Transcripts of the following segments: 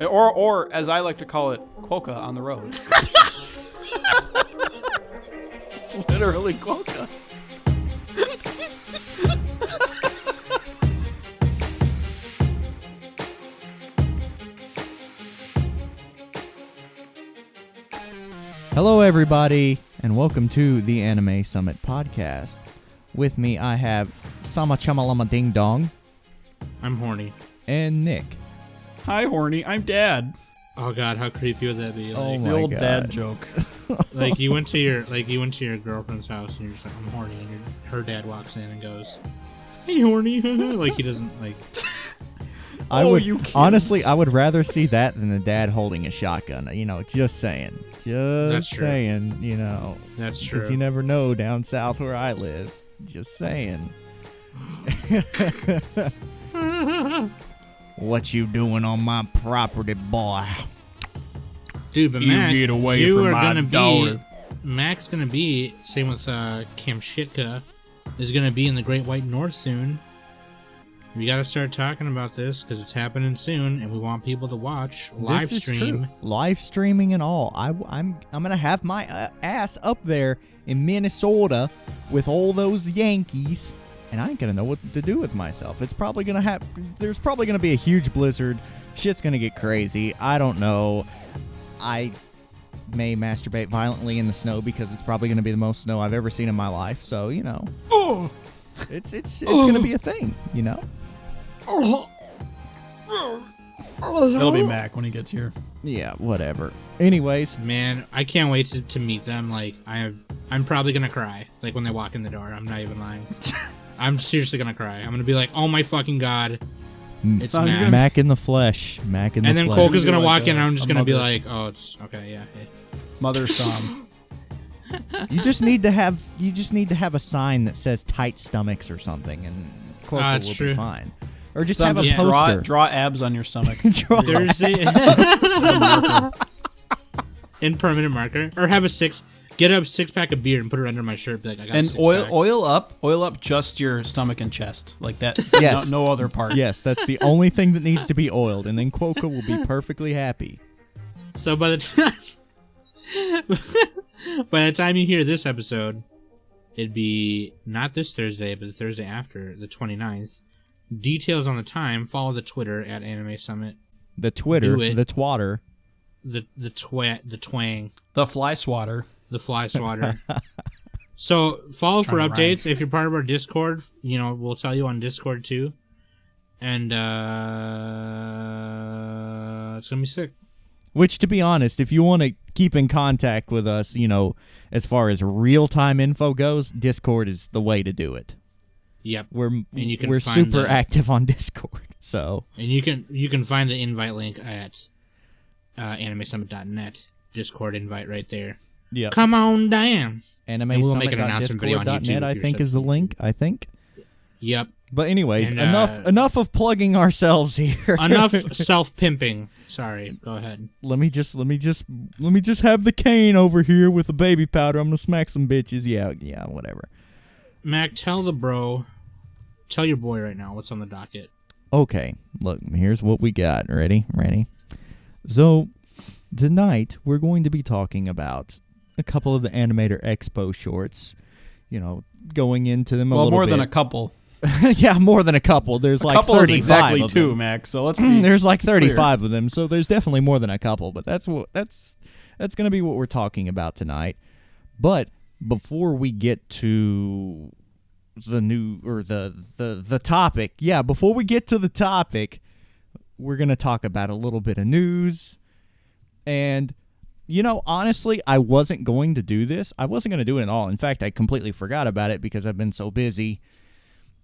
Or as I like to call it, Kwoka on the road. It's literally Kwoka. Hello, everybody, and welcome to the Anime Summit podcast. With me, I have Sama Chamalama Ding Dong. I'm horny. And Nick. Hi, horny. I'm Dad. Oh God, how creepy would that be? Oh Like, my The old God. dad joke. like you went to your girlfriend's house and you're just like, I'm horny, and her dad walks in and goes, "Hey, horny," like he doesn't like. You kids. Honestly, I would rather see that than the dad holding a shotgun. You know, just saying. That's Just true. saying, you know. That's true. Because you never know down south where I live. Just saying. What you doing on my property, boy? Dude, but You Mac, get away you from are my gonna daughter. be. Mac's gonna be. Same with Kamchitka, is gonna be in the Great White North soon. We got to start talking about this because it's happening soon, and we want people to watch live This is stream. true. Live streaming and all. I'm gonna have my ass up there in Minnesota with all those Yankees, and I ain't gonna know what to do with myself. It's probably gonna There's probably gonna be a huge blizzard. Shit's gonna get crazy. I don't know. I may masturbate violently in the snow because it's probably gonna be the most snow I've ever seen in my life. So you know, it's gonna be a thing. You know. It'll be Mac when he gets here. Yeah, whatever. Anyways, Man, I can't wait to meet them. Like, I'm probably gonna cry. Like when they walk in the door. I'm not even lying. I'm seriously gonna cry. I'm gonna be like, "Oh my fucking God, it's Son, you're Mac." gonna- Mac in the flesh. Mac in the And then flesh. Kwoka's You're gonna like walk in, and I'm just a gonna be mother. like, "Oh, it's okay, yeah." Hey. Mother son. You just need to have a sign that says tight stomachs or something, and Kwoka That's will true. be fine. Or just Son, have a just poster. draw abs on your stomach. Draw- Thursday in permanent marker, or have get a 6-pack of beer and put it under my shirt. Be like, I got a And 6-pack. oil up just your stomach and chest. Like that. Yes. No other part. Yes, that's the only thing that needs to be oiled, and then Kwoka will be perfectly happy. So by the time you hear this episode, it'd be not this Thursday, but the Thursday after, the 29th. Details on the time, follow the Twitter at Anime Summit. The Twitter, Do it. the twatter. The twang, The fly swatter. the fly swatter. So follow for Trying to updates. If you're part of our Discord, we'll tell you on Discord too. And it's gonna be sick. Which, to be honest, if you want to keep in contact with us, as far as real-time info goes, Discord is the way to do it. Yep. We're you can we're find super the- active on Discord, so And you can find the invite link at animesummit.net. Discord invite right there. yeah. Come on down. Anime And we'll make an announcement video on YouTube Discord.net, I if you're think, is the subscribed link. I think. Yep. But anyways, And, enough of plugging ourselves here. Enough self-pimping. Sorry. Go ahead. let me just have the cane over here with the baby powder. I'm gonna smack some bitches. Yeah, whatever. Mac, tell your boy right now what's on the docket. Okay, look, here's what we got. Ready? So, tonight we're going to be talking about a couple of the Animator Expo shorts. Going into them a Well, little more bit. than a couple. Yeah, more than a couple. There's A like couple is 35 exactly of two, them. Max. So let's be There's like clear. 35 of them, so there's definitely more than a couple. But that's going to be what we're talking about tonight. But before we get to the topic, before we get to the topic, we're going to talk about a little bit of news. And honestly, I wasn't going to do this. I wasn't going to do it at all. In fact, I completely forgot about it because I've been so busy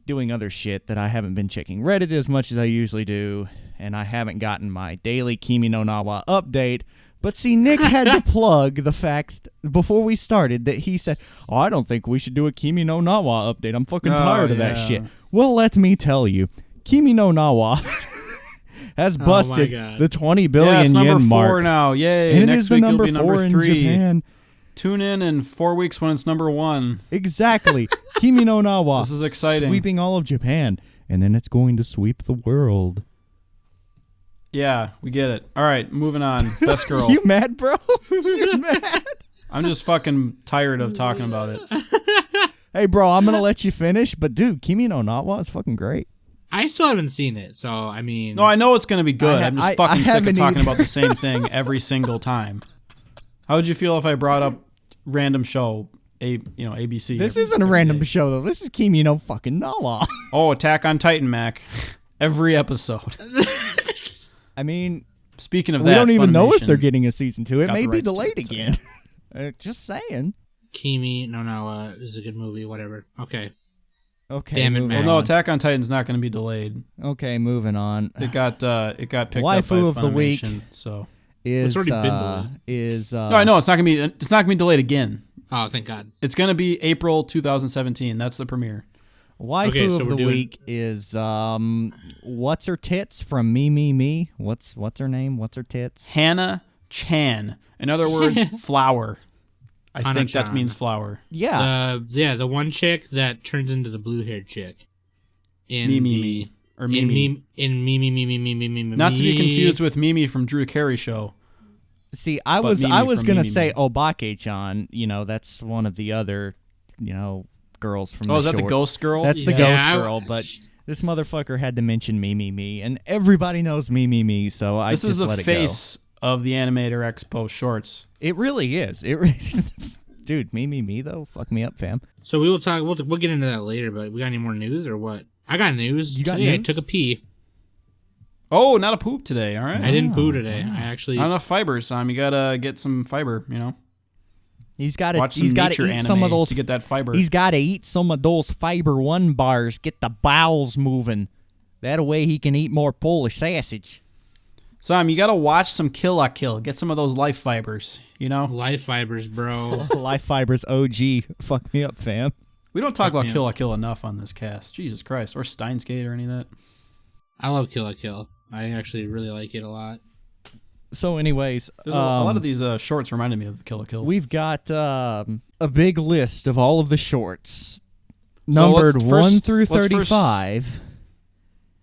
doing other shit that I haven't been checking Reddit as much as I usually do, and I haven't gotten my daily Kimi no Na wa update. But see, Nick had to plug the fact before we started that he said, "Oh, I don't think we should do a Kimi no Na wa update. I'm fucking tired of that yeah. shit." Well, let me tell you, Kimi no Na wa has busted God. the 20 Yeah, billion it's number yen 4 mark. now. Yay. And it Next is the week number it'll be 4 number in 3. Japan. Tune in 4 weeks when it's number 1. Exactly. Kimi no Na wa. This is exciting. Sweeping all of Japan. And then it's going to sweep the world. Yeah, we get it. All right, moving on. Best girl. You mad, bro? You mad? I'm just fucking tired of talking about it. Hey, bro, I'm gonna let you finish, but dude, Kimi no Nawa is fucking great. I still haven't seen it, so I mean. No, I know it's gonna be good. I'm just fucking sick of haven't talking either. about the same thing every single time. How would you feel if I brought up random show, ABC? This isn't a random show though. This is Kimi no fucking Nawa. Oh, Attack on Titan, Mac. Every episode. I mean, Speaking of that, we don't even know if Funimation they're getting a season 2. It got may the be rights to delayed it, so again. Just saying. Kimi no is a good movie. Whatever. Okay. Okay. Damn it, moving man. Well, no, on. Attack on Titan's not going to be delayed. Okay, moving on. It got picked up by Waifu of the week. Funimation, so. Is It's already been delayed. No, I know it's not going to be delayed again. Oh, thank God. It's going to be April 2017. That's the premiere. Waifu Okay, so of we're the doing- week is what's her tits from Me. What's her name? What's her tits? Hannah Chan. In other words, flower. I think that Hana-chan. means flower. Yeah. The one chick that turns into the blue-haired chick. In Mimi. Or In Mimi. Mimi. Not to be confused with Mimi from Drew Carey Show. See, I but was Mimi from gonna Mimi. say Obake-chan. That's one of the other, girls from. Oh, the is that the short. ghost girl? That's the Yeah, ghost girl, but this motherfucker had to mention Me, and everybody knows Me, so I This just is the let it face of the Animator Expo shorts. go. It really is. It really, dude, Me though, fuck me up, fam. So we will talk. We'll get into that later. But we got any more news or what? I got news. You got Today I news? took a pee. Oh, not a poop today. All right. I didn't poo today. I actually. Not enough fiber, Sam. You gotta get some fiber. He's got Watch to. some He's got to nature eat anime some of those. to get that fiber. He's got to eat some of those Fiber One bars. Get the bowels moving. That way he can eat more Polish sausage. Sam, you gotta watch some Kill la Kill. Get some of those life fibers. Life fibers, bro. Life Fibers OG. Fuck me up, fam. We don't talk about Yeah. Kill la Kill enough on this cast. Jesus Christ. Or Steins Gate or any of that. I love Kill la Kill. I actually really like it a lot. So, anyways, There's a lot of these shorts reminded me of Kill la Kill. we've got a big list of all of the shorts, So numbered let's 1 first- through let's first- 35.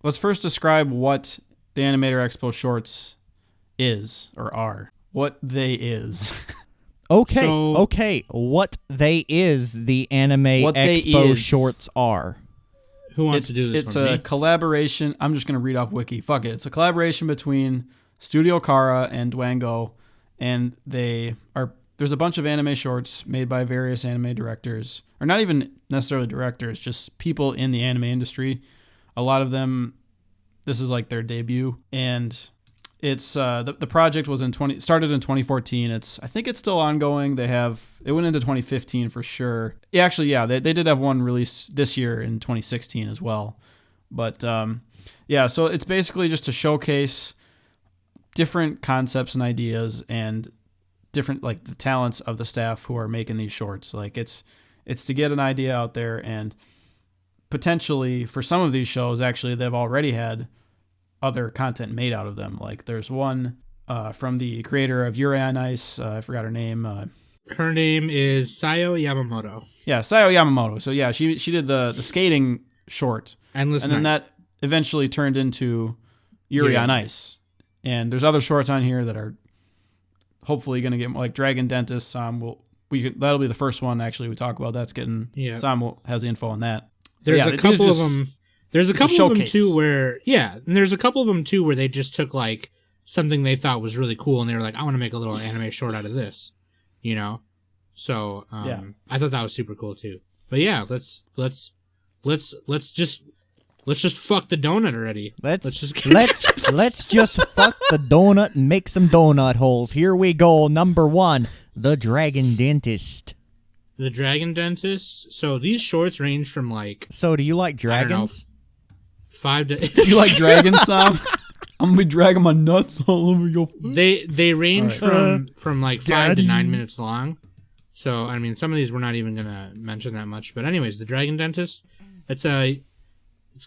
Let's first describe what the Animator Expo shorts is or are. What they is. Okay, So- okay. What they is the Anime What they Expo is. shorts are. Who wants to do this It's one? a Me? collaboration. I'm just going to read off Wiki. Fuck it. It's a collaboration between Studio Kara and Dwango, and there's a bunch of anime shorts made by various anime directors, or not even necessarily directors, just people in the anime industry. A lot of them, this is like their debut, and it's the project was started in 2014. I think it's still ongoing. It went into 2015 for sure. Yeah, actually, yeah, they did have one release this year in 2016 as well. But yeah, so it's basically just to showcase different concepts and ideas and different like the talents of the staff who are making these shorts. Like it's to get an idea out there, and potentially for some of these shows, actually they've already had other content made out of them. Like there's one from the creator of Yuri on Ice. I forgot her name. Her name is Sayo Yamamoto. Yeah, Sayo Yamamoto. So yeah, she did the skating short, Endless and then Night. that eventually turned into Yuri on Ice. And there's other shorts on here that are hopefully going to get like Dragon Dentist. That'll be the first one actually we talk about. That's getting Sam has the info on that. There's Yeah, a these couple of just- them. There's a it's a couple of them showcase. too and there's a couple of them too where they just took like something they thought was really cool and they were like, I want to make a little anime short out of this, So Yeah. I thought that was super cool too. But yeah, let's just fuck the donut already. Let's just let's just fuck the donut and make some donut holes. Here we go. Number 1, the Dragon Dentist. The Dragon Dentist. So these shorts range from like So, do you like I don't know, dragons? 5 to Do you like dragons, Sam? I'm gonna be dragging my nuts all over your. They range from like 5 to Daddy. 9 minutes long. So I mean, some of these we're not even gonna mention that much. But anyways, the Dragon Dentist. It's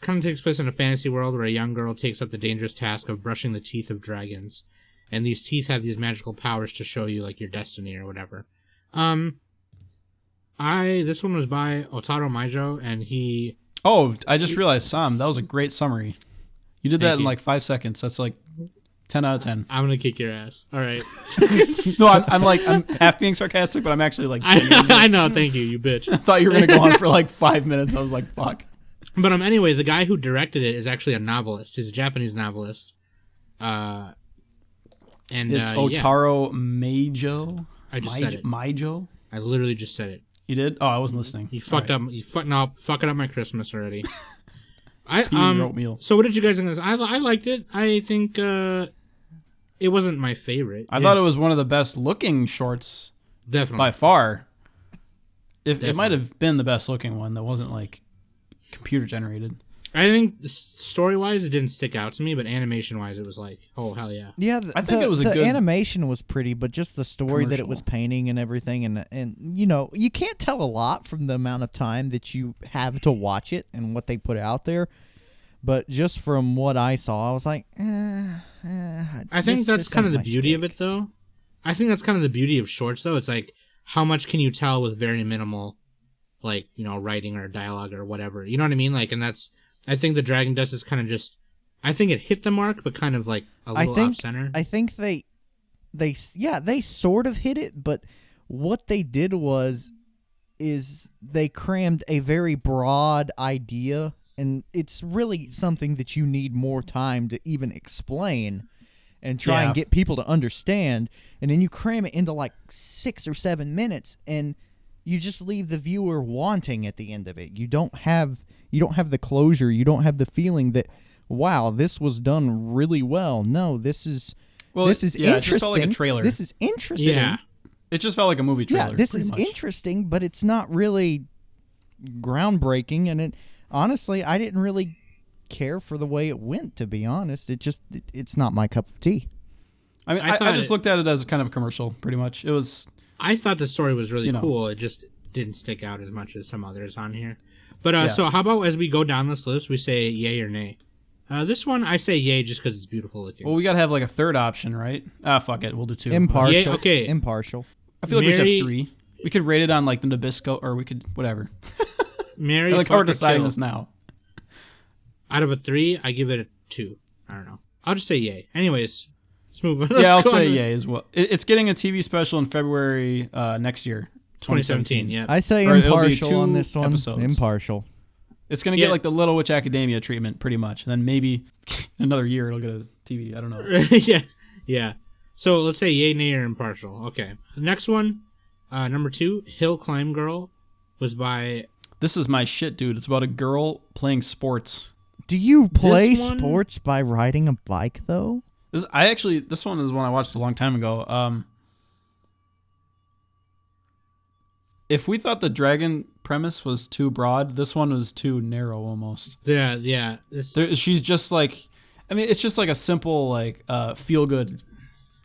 kind of takes place in a fantasy world where a young girl takes up the dangerous task of brushing the teeth of dragons, and these teeth have these magical powers to show you like your destiny or whatever. This one was by Otaro Maijo, and he. Oh, I just realized, Sam, that was a great summary. You did that Thank in you. like 5 seconds. That's like 10 out of 10. I'm gonna kick your ass. All right. No, I'm half being sarcastic, but I'm actually like. I know. Thank you, you bitch. I thought you were gonna go on for like 5 minutes. I was like, fuck. But anyway, the guy who directed it is actually a novelist. He's a Japanese novelist. And It's Otaro Meijo. I just said it. Meijo. I literally just said it. You did? Oh, I wasn't listening. You fucked up. You fucking up my Christmas already. Oatmeal. So what did you guys think of this? I liked it. I think it wasn't my favorite. I thought it was one of the best looking shorts. Definitely. By far. It might have been the best looking one that wasn't like computer generated. I think story-wise it didn't stick out to me, but animation-wise it was like, oh, hell yeah. Yeah, I think it was the good animation was pretty, but just the story that it commercial. was painting and everything, and you know, you can't tell a lot from the amount of time that you have to watch it and what they put out there. But just from what I saw, I was like, I think that's kind of the beauty of it, though. I think that's kind of the beauty of shorts, though. It's like, how much can you tell with very minimal, like, you know, writing or dialogue or whatever. You know what I mean? Like, and that's... I think the Dragon Dust is kind of just... I think it hit the mark, but kind of like a little off-center. I think they sort of hit it, but what they did is they crammed a very broad idea, and it's really something that you need more time to even explain and try and get people to understand, and then you cram it into like 6 or 7 minutes, and you just leave the viewer wanting at the end of it. You don't have the closure. You don't have the feeling that, wow, this was done really well. No, this is interesting. It just felt like a trailer. This is interesting. Yeah. It just felt like a movie trailer. Yeah, this is interesting, but it's not really groundbreaking. And honestly, I didn't really care for the way it went, to be honest. It's not my cup of tea. I mean, I just looked at it as kind of a commercial, pretty much. It was... I thought the story was really cool. It just didn't stick out as much as some others on here. But so how about as we go down this list, we say yay or nay? This one, I say yay just because it's beautiful looking. Well, we got to have like a third option, right? Fuck it. We'll do 2. Impartial. Yay, okay. Impartial. I feel like we should have 3. We could rate it on like the Nabisco, or we could, whatever. Mary, like how we're fuck or deciding kill. this now. Out of a 3, I give it a 2. I don't know. I'll just say yay. Anyways, let's move on. Yeah, I'll say yay as well. It's getting a TV special in February next year. 2017, yeah. I say Or it'll be impartial 2 on this one. episodes. Impartial. It's going to get like the Little Witch Academia treatment, pretty much. And then maybe another year it'll get a TV. I don't know. Yeah. So let's say yay, nay, or impartial. Okay. The next one, number 2, Hill Climb Girl, was by... This is my shit, dude. It's about a girl playing sports. Do you play This one- sports by riding a bike, though? This one is one I watched a long time ago. If we thought the dragon premise was too broad, this one was too narrow almost. Yeah. She's just like, I mean, it's just like a simple like feel good.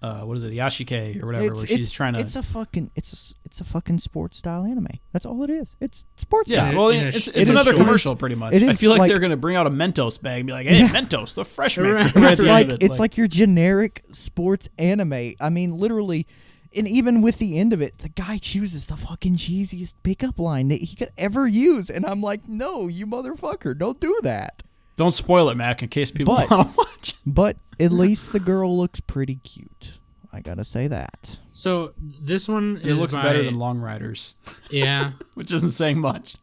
What is it, Yashike or whatever? Where she's trying to. It's a fucking sports style anime. That's all it is. It's sports Yeah, style. well, in a- it's in a another short- commercial, pretty much. it I is feel like like- they're gonna bring out a Mentos bag and be like, "Hey, Mentos, the freshman." Right. Right at It's the like end of it, it's like your generic sports anime. I mean, literally, and even with the end of it, the guy chooses the fucking cheesiest pickup line that he could ever use, and I'm like, no, you motherfucker, don't do that. Don't spoil it, Mac, in case people But- want to watch. But at least the girl looks pretty cute. I gotta say that. So this one It is looks by, better than Long Riders, Yeah. which isn't saying much.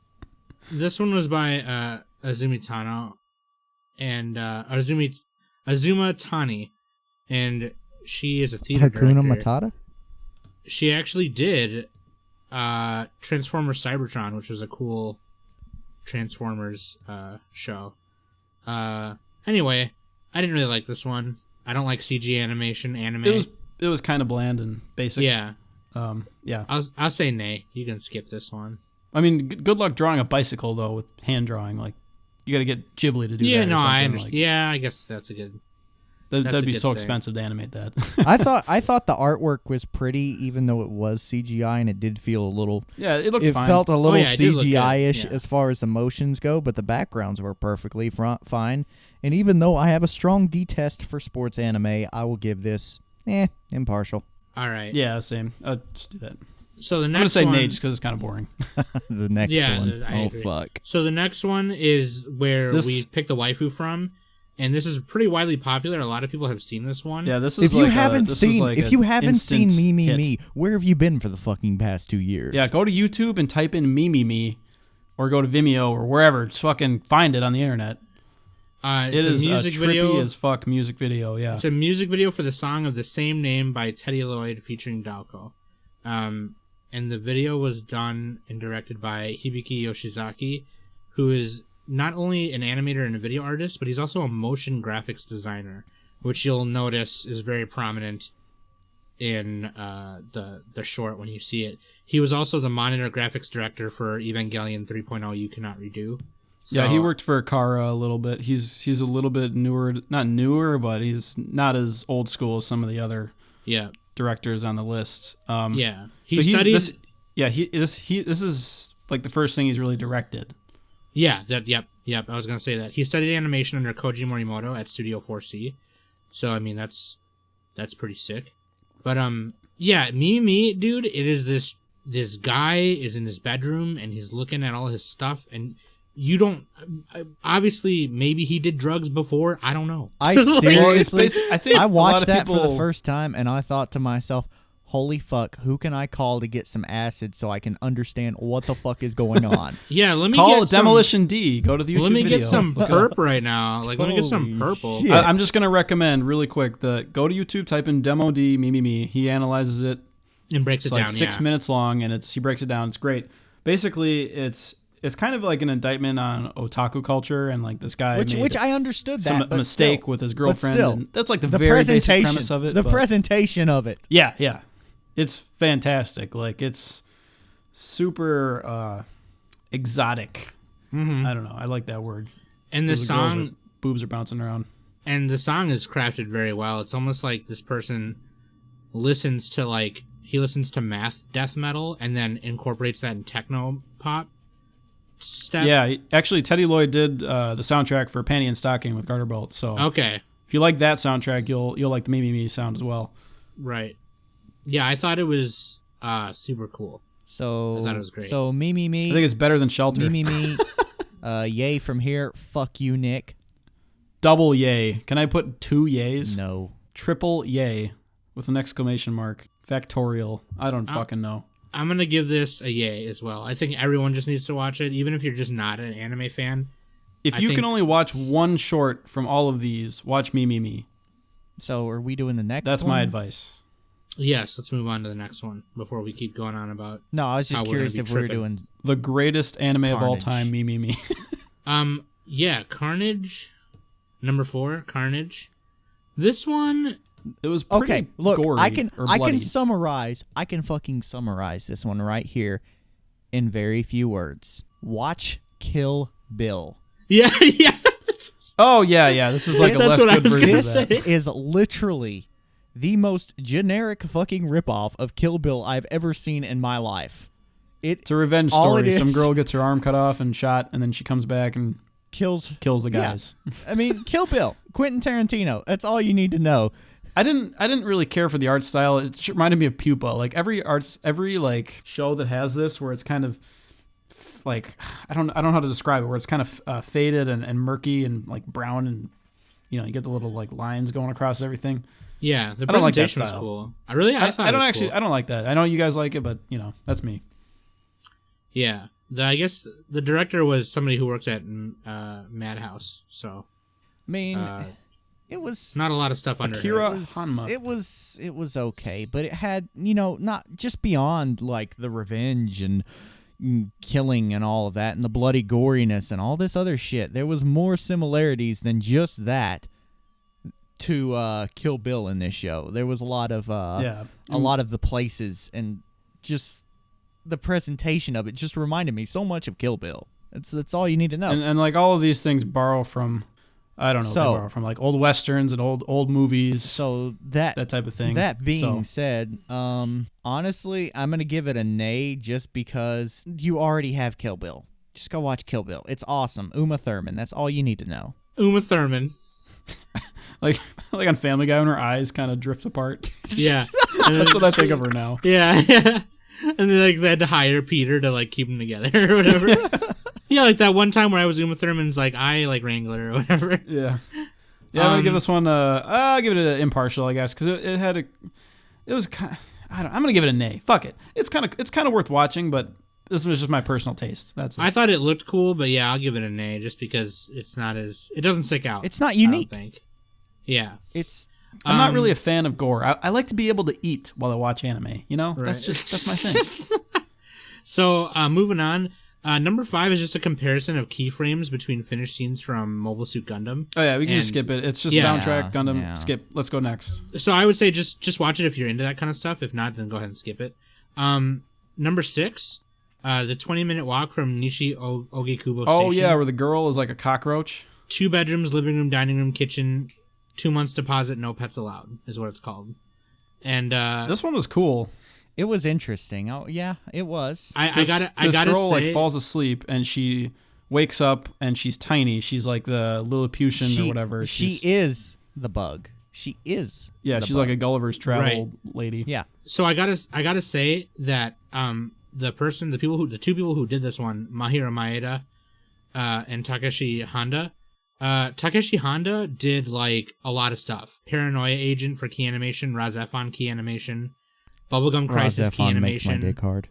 This one was by Azumi Tano and Azuma Tani, and she is a theater Hakuna director. Matata. She actually did Transformers Cybertron, which was a cool Transformers show. Anyway, I didn't really like this one. I don't like CG animation anime. It was kind of bland and basic. Yeah. Yeah. I'll say nay. You can skip this one. I mean, good luck drawing a bicycle though with hand drawing. Like, you got to get Ghibli to do that. Yeah, or no, I something, understand. like- Yeah, I guess that's a good. That's That'd a be good so thing. expensive to animate that. I thought the artwork was pretty, even though it was CGI, and it did feel a little. Yeah, it looked It fine. felt a little yeah, it did look good, CGI-ish yeah. as far as emotions go, but the backgrounds were perfectly fine. And even though I have a strong detest for sports anime, I will give this impartial. All right. Yeah, same. Just do that. So the I'm next gonna say one, nay just because it's kind of boring. The next Yeah, one. I Oh agree. fuck. So the next one is where This- we picked the waifu from, and this is pretty widely popular. A lot of people have seen this one. Yeah, this is If you haven't seen instant Me hit. Me, where have you been for the fucking past 2 years? Yeah, go to YouTube and type in Me, or go to Vimeo or wherever. Just fucking find it on the internet. It's It is a music trippy video. as fuck music video. Yeah, It's a music video for the song of the same name by Teddy Lloyd featuring Dalko. And the video was done and directed by Hibiki Yoshizaki, who is not only an animator and a video artist, but he's also a motion graphics designer, which you'll notice is very prominent in the short when you see it. He was also the monitor graphics director for Evangelion 3.0 You Cannot Redo. So, yeah, he worked for Kara a little bit. He's a little bit newer, not newer, but he's not as old school as some of the other directors on the list. He studied. This is like the first thing he's really directed. Yep. I was gonna say that he studied animation under Koji Morimoto at Studio 4C. So I mean that's pretty sick. But Me, dude, it is this guy is in his bedroom and he's looking at all his stuff, and you don't obviously maybe he did drugs before. I don't know. I seriously, I think I a lot watched of that for people- the first time and I thought to myself, holy fuck, who can I call to get some acid so I can understand what the fuck is going on? Yeah, let me Call get Demolition D. Go to the YouTube Let me video. get some Look it up. perp right now. Like, let me get some Holy purple. shit. I'm just gonna recommend really quick go to YouTube, type in Demo D Me. He analyzes it. And breaks It's it like down. 6 minutes long, and he breaks it down. It's great. Basically, it's kind of like an indictment on otaku culture, and like this guy made which I understood some that, but mistake still, with his but girlfriend. still, And that's like the the very basic presentation, premise of it. the but- presentation of it. Yeah. It's fantastic. Like, it's super exotic. Mm-hmm. I don't know. I like that word. And the Those girls song with boobs are bouncing around. and the song is crafted very well. It's almost like this person listens to math death metal and then incorporates that in techno pop step. Yeah, actually, Teddy Lloyd did the soundtrack for Panty and Stocking with Garter Belt. So Okay. if you like that soundtrack, you'll like the Me sound as well. Right. Yeah, I thought it was super cool. So I thought it was great. So me. I think it's better than Shelter. Me. Yay from here. Fuck you, Nick. Double yay. Can I put 2 yays? No. Triple yay with an exclamation mark. Factorial. I don't fucking know. I'm going to give this a yay as well. I think everyone just needs to watch it, even if you're just not an anime fan. If you can only watch one short from all of these, watch Me. So are we doing the next That's one? my advice. Yes, let's move on to the next one before we keep going on about... No, I was just how we're curious gonna be if we were tripping. doing... The greatest anime of all Carnage. time, Me. Yeah, Carnage. Number 4, Carnage. This one... It was pretty Okay, look, gory I can or bloody. fucking summarize this one right here in very few words. Watch Kill Bill. Yeah. Oh, yeah. This is like a That's less what I good was version gonna of that. say. Is literally the most generic fucking ripoff of Kill Bill I've ever seen in my life. It's a revenge All it story. Some is- girl gets her arm cut off and shot, and then she comes back and kills the Yeah. guys. I mean, Kill Bill, Quentin Tarantino. That's all you need to know. I didn't really care for the art style. It reminded me of Pupa. Like every like show that has this, where it's kind of like I don't know how to describe it. Where it's kind of faded and murky and like brown, and you get the little like lines going across everything. Yeah, the I don't like that presentation was style. cool. I thought I it don't was actually. cool. I don't like that. I know you guys like it, but that's me. Yeah. I guess the director was somebody who works at Madhouse, so I mean, uh, it was not a lot of stuff under Akira it. Hanma. It was okay, but it had not just beyond like the revenge and killing and all of that and the bloody goriness and all this other shit. There was more similarities than just that to Kill Bill in this show. There was a lot of a lot of the places and just the presentation of it just reminded me so much of Kill Bill. That's all you need to know. And like all of these things borrow from, I don't know, what they borrow from like old westerns and old movies. So that type of thing. That being said, honestly, I'm gonna give it a nay just because you already have Kill Bill. Just go watch Kill Bill. It's awesome. Uma Thurman. That's all you need to know. Uma Thurman. like on Family Guy when her eyes kind of drift apart. Yeah. That's what I think of her now. Yeah. And they had to hire Peter to keep them together or whatever. Yeah, like that one time where I was Uma Thurman's eye wrangler or whatever. Yeah. Yeah, I'm gonna give this one. I'll give it an impartial, I guess, because it was kind. I'm gonna give it a nay. Fuck it. It's kind of worth watching, but this was just my personal taste. That's it. I thought it looked cool, but yeah, I'll give it a nay just because it doesn't stick out. It's not unique. I don't think. Yeah. I'm not really a fan of gore. I like to be able to eat while I watch anime. You know, Right. that's my thing. So moving on. Number 5 is just a comparison of keyframes between finished scenes from Mobile Suit Gundam. Oh yeah, we can just And- skip it. It's just Yeah. soundtrack Gundam. Yeah. Skip. Let's go next. So I would say just watch it if you're into that kind of stuff. If not, then go ahead and skip it. Number 6, the 20-minute walk from Nishi Ogikubo Station. Oh yeah, where the girl is like a cockroach. 2 bedrooms, living room, dining room, kitchen, 2 months deposit, no pets allowed is what it's called. And This one was cool. It was interesting. Oh yeah, it was. I This gotta girl say, like falls asleep and she wakes up and she's tiny. She's like the Lilliputian or whatever. She is the bug. She is. Yeah, the she's bug. like a Gulliver's Travel lady. Yeah. so I gotta say that the two people who did this one, Mahiro Maeda and Takeshi Honda. Takeshi Honda did like a lot of stuff. Paranoia Agent for key animation, Razefon key animation, Bubblegum Crisis key animation. Makes my dick hard.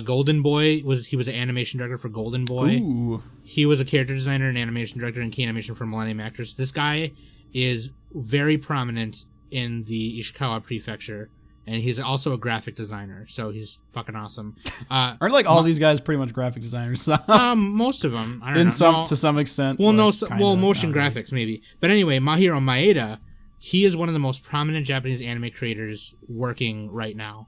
Golden Boy he was an animation director for Golden Boy. Ooh. He was a character designer and animation director and key animation for Millennium Actress. This guy is very prominent in the Ishikawa Prefecture, and he's also a graphic designer, so he's fucking awesome. Aren't like all these guys pretty much graphic designers? Most of them, I don't know. To some extent. Well, but no, kinda, motion not really. graphics maybe. But anyway, Mahiro Maeda, he is one of the most prominent Japanese anime creators working right now.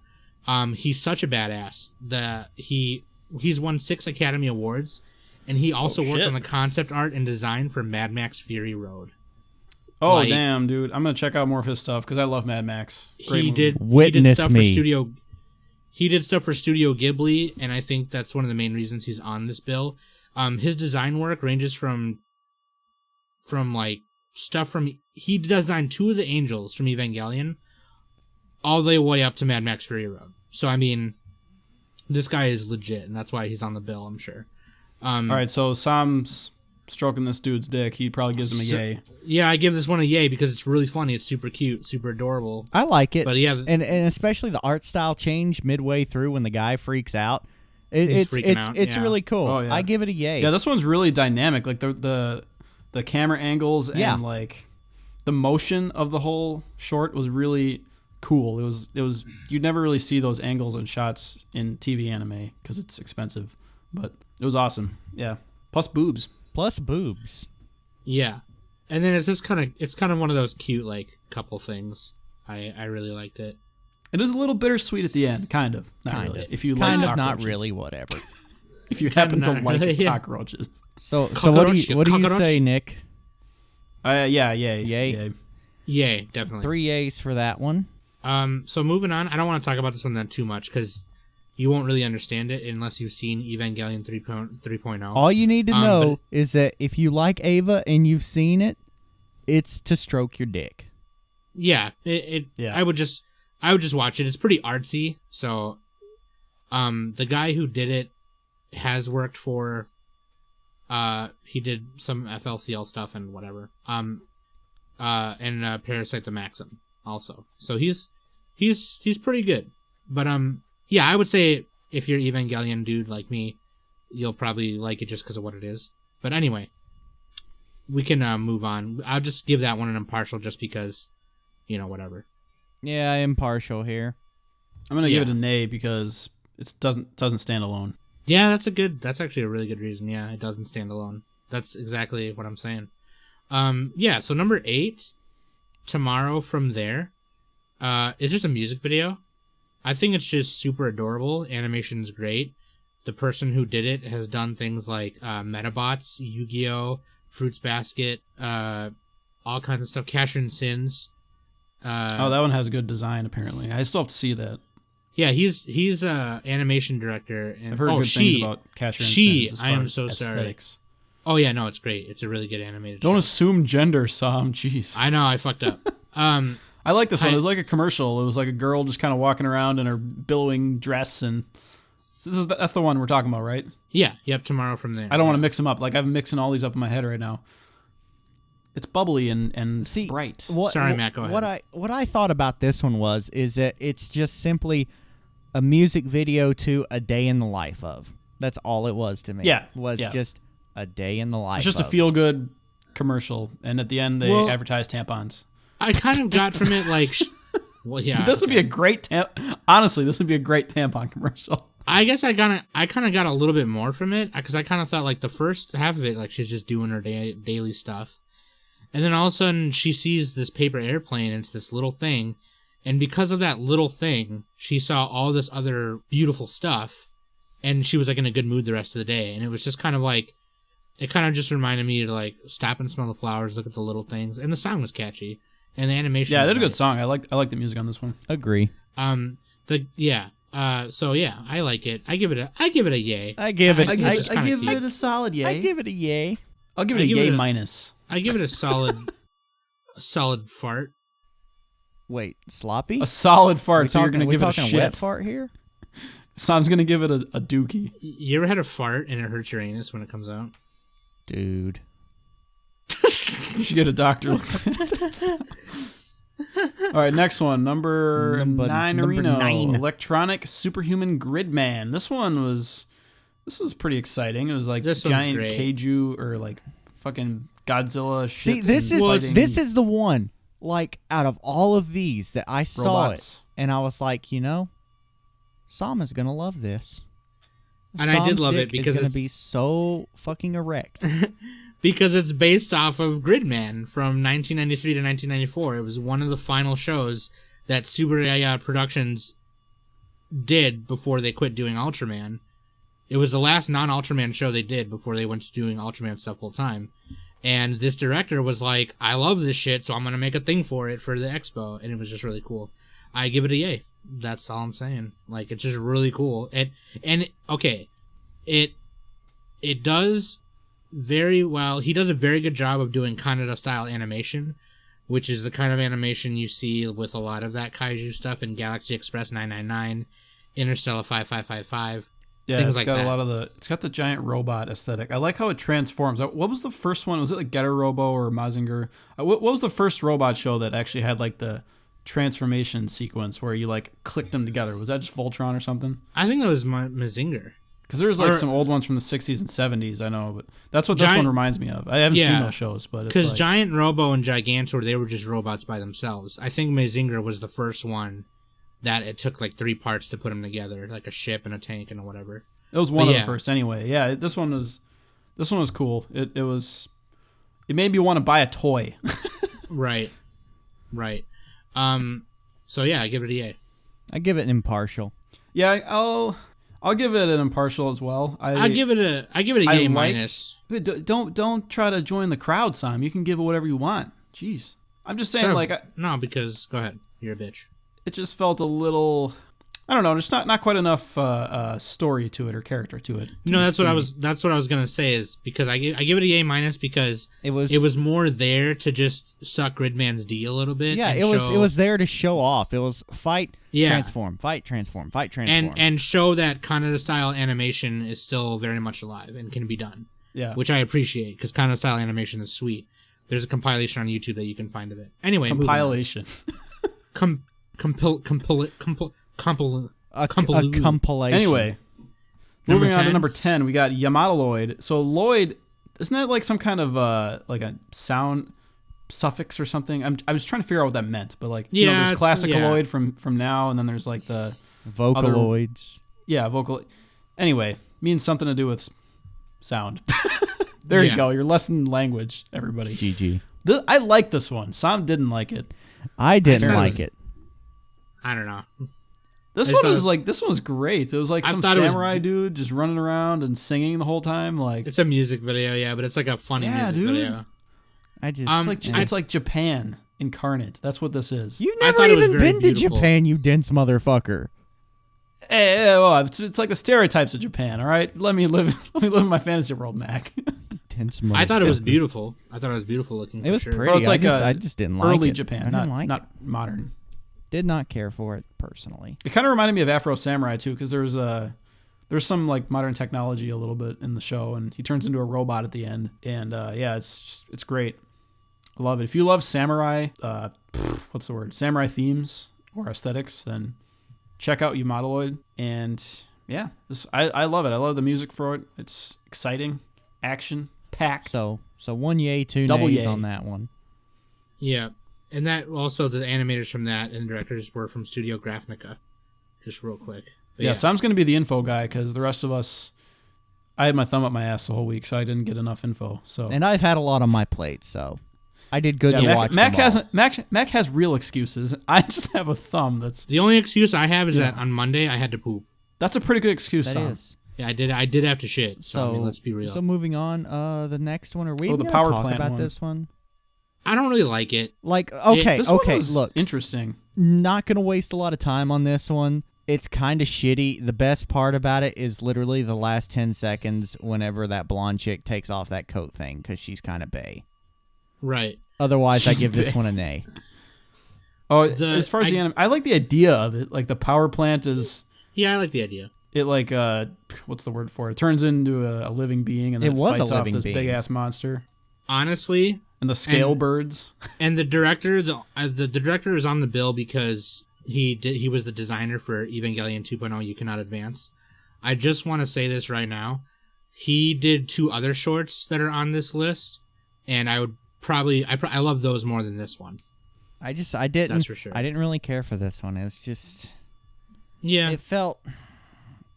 He's such a badass that he's won 6 Academy Awards, and he also worked shit. on the concept art and design for Mad Max Fury Road. Oh Like- damn, dude! I'm gonna check out more of his stuff because I love Mad Max. Great He movie. did Witness stuff me. for Studio. He did stuff for Studio Ghibli, and I think that's one of the main reasons he's on this bill. His design work ranges from like stuff from he designed 2 of the angels from Evangelion, all the way up to Mad Max Fury Road. So I mean, this guy is legit, and that's why he's on the bill, I'm sure. All right, so Sam's stroking this dude's dick. He probably gives him a yay. Yeah, I give this one a yay because it's really funny. It's super cute, super adorable. I like it. But yeah, and especially the art style change midway through when the guy freaks out. It's freaking out, it's yeah. really cool. Oh, yeah. I give it a yay. Yeah, this one's really dynamic. Like the camera angles Yeah. and like the motion of the whole short was really cool. It was you'd never really see those angles and shots in TV anime because it's expensive, but it was awesome. Yeah, plus boobs. Plus boobs. yeah. And then it's kind of one of those cute like couple things. I really liked it. It was a little bittersweet at the end, kind of. Not Kind really. of. If you like Kind of, cockroaches. not really, whatever. If you happen to not like really, yeah. cockroaches. So what do you Cockroach. say, Nick? Yeah, Yay. Yay, definitely. 3 yays for that one. So moving on, I don't want to talk about this one that too much because you won't really understand it unless you've seen Evangelion 3.0. All you need to know but- is that if you like Ava and you've seen it, it's to stroke your dick. Yeah, Yeah. I would just watch it. It's pretty artsy. So, the guy who did it has worked for. He did some FLCL stuff and whatever. And Parasite the Maxim also. So he's pretty good. But yeah, I would say if you're Evangelion dude like me, you'll probably like it just because of what it is. But anyway, we can move on. I'll just give that one an impartial just because, whatever. Yeah, impartial here. I'm gonna give it Yeah. a nay because it doesn't stand alone. Yeah, that's actually a really good reason. Yeah, it doesn't stand alone. That's exactly what I'm saying. Yeah, so number 8, Tomorrow From There. It's just a music video. I think it's just super adorable. Animation's great. The person who did it has done things like Metabots, Yu-Gi-Oh!, Fruits Basket, all kinds of stuff. Cashin' Sins. That one has good design apparently. I still have to see that. Yeah, he's animation director. And, I've heard good things about Casher and Sins as I far am as so sorry. aesthetics. Oh yeah, no, it's great. It's a really good animated Don't show. assume gender, Sam. Jeez. I know, I fucked up. I like this one. It was like a commercial. It was like a girl just kind of walking around in her billowing dress, and that's the one we're talking about, right? Yeah, yep, Tomorrow From There. I don't want to mix them up. Like I'm mixing all these up in my head right now. it's bubbly and See, bright. Sorry, Matt, go ahead. What I thought about this one is that it's just simply a music video to a day in the life of. That's all it was to me. Yeah, was yeah. just a day in the life. It's just a feel good commercial, and at the end they advertise tampons. I kind of got from it like, well, yeah. This would be a great honestly, this would be a great tampon commercial. I guess I kind of got a little bit more from it because I kind of thought like the first half of it, like she's just doing her daily stuff, and then all of a sudden she sees this paper airplane. And it's this little thing, and because of that little thing, she saw all this other beautiful stuff, and she was like in a good mood the rest of the day. And it was just kind of like, it kind of just reminded me to like stop and smell the flowers, look at the little things, and the song was catchy, and the animation. Yeah, was they did a good nice. song. I like the music on this one. Agree. So yeah, I like it. I give it a yay. I give it a solid yay. I give it a yay. I'll give it a yay minus. I give it a solid fart. Wait, sloppy? A solid fart. So you're gonna give it a talking shit. wet fart here? Sam's gonna give it a dookie. You ever had a fart and it hurts your anus when it comes out? Dude. You should get a doctor. All right, next one. Number 9 Reno. 9. Electronic Superhuman Gridman. This was pretty exciting. It was like This one's giant great. kaiju or like fucking Godzilla See, shit. this is the one, like, out of all of these that I saw Robots. it, and I was like, Sam is going to love this. And I did Sam's love it dick because is going it's to be so fucking erect. because it's based off of Gridman from 1993 to 1994. It was one of the final shows that Super Yaya Productions did before they quit doing Ultraman. It was the last non-Ultraman show they did before they went to doing Ultraman stuff full time. And this director was like, I love this shit, so I'm going to make a thing for it for the expo. And it was just really cool. I give it a yay. That's all I'm saying. Like, it's just really cool. It does very well. He does a very good job of doing Kaneda style animation, which is the kind of animation you see with a lot of that kaiju stuff in Galaxy Express 999, Interstellar 5555. Yeah, things it's like got that. a lot of it's got the giant robot aesthetic. I like how it transforms. What was the first one? Was it like Getter Robo or Mazinger? What was the first robot show that actually had like the transformation sequence where you like clicked them together? Was that just Voltron or something? I think that was Mazinger. Because there's like some old ones from the 60s and 70s, I know, but that's what this one reminds me of. I haven't seen those shows, but it's because like, Giant Robo and Gigantor, they were just robots by themselves. I think Mazinger was the first one that it took like 3 parts to put them together, like a ship and a tank and whatever. it was one of the first anyway. Yeah, this one was cool. It made me want to buy a toy. Right. So yeah, I give it a yay. I give it an impartial. Yeah, I'll give it an impartial as well. I give it a yay minus. Don't try to join the crowd, Sam. You can give it whatever you want. Jeez, I'm just saying, No, because go ahead, you're a bitch. it just felt a little, I don't know, just not quite enough story to it or character to it. No, that's what I was gonna say is because I give it a yay minus because It was more there to just suck Gridman's D a little bit. Yeah, and it was there to show off. It was fight, Yeah. transform, fight, transform, fight, transform. and show that Kaneda style animation is still very much alive and can be done. Yeah, Which I appreciate because Kaneda style animation is sweet. There's a compilation on YouTube that you can find of it. Anyway, compilation. a compilation. Anyway, Number moving on to 10? number 10, we got Yamato Lloyd. So Lloyd, isn't that like some kind of like a sound suffix or something? I was trying to figure out what that meant, but like there's it's- classicaloid from now, and then there's like the Vocaloids. vocal. Anyway, means something to do with sound. There you Yeah. go. Your lesson language, everybody. GG. I like this one. Sam didn't like it. I didn't thought it like was- it. I don't know. This I one thought was it was- like this one was great. It was like I some thought it was- samurai dude just running around and singing the whole time. Like It's a music video, yeah, but it's like a funny Yeah, music dude. video. I just it's like Japan incarnate. That's what this is. you I never thought it was even very been to beautiful. Japan, you dense motherfucker. Well, it's like the stereotypes of Japan. All right, let me live in my fantasy world, Mac. Dense I thought it was motherfucker. beautiful. I thought it was beautiful looking. It was for sure. pretty. Well, it's like I just didn't like early it. Japan, I didn't not like not modern. Did not care for it personally. It kind of reminded me of Afro Samurai too, because there's some like modern technology a little bit in the show, and he turns into a robot at the end, and it's great. I love it. If you love samurai, what's the word? Samurai themes or aesthetics, then check out Yamatoid. And yeah, I love it. I love the music for it. It's exciting, action packed. So 1 yay, 2 Double nays yay. on that one. Yeah, and that also the animators from that and directors were from Studio Grafnica. Just real quick. But Yeah, Sam's going to be the info guy because the rest of us, I had my thumb up my ass the whole week, so I didn't get enough info. So And I've had a lot on my plate, so I did good to watch Mac them all. hasn't. Mac has real excuses. I just have a thumb. The only excuse I have is that on Monday I had to poop. That's a pretty good excuse, That Sam. is. Yeah, I did have to shit. So, So I mean, let's be real. So moving on, the next one, are we Oh, even the gonna power talk plant about one. this one? I don't really like it. Like, okay, This one okay, was look, interesting. not gonna waste a lot of time on this one. It's kind of shitty. The best part about it is literally the last 10 seconds whenever that blonde chick takes off that coat thing, because she's kind of bae. Right. Otherwise, I She's give this bae. one an A. Oh, as far as the anime, I like the idea of it. Like the power plant is, Yeah, I like the idea. it like what's the word for it? It turns into a living being and then It was a fights off living this being. big ass monster Honestly, and the scale And- birds. and the director, the director is on the bill because he was the designer for Evangelion 2.0 You Cannot Advance. I just want to say this right now. He did 2 other shorts that are on this list, and I would probably I love those more than this one. I didn't. That's for sure. I didn't really care for this one. It's just, Yeah. it felt.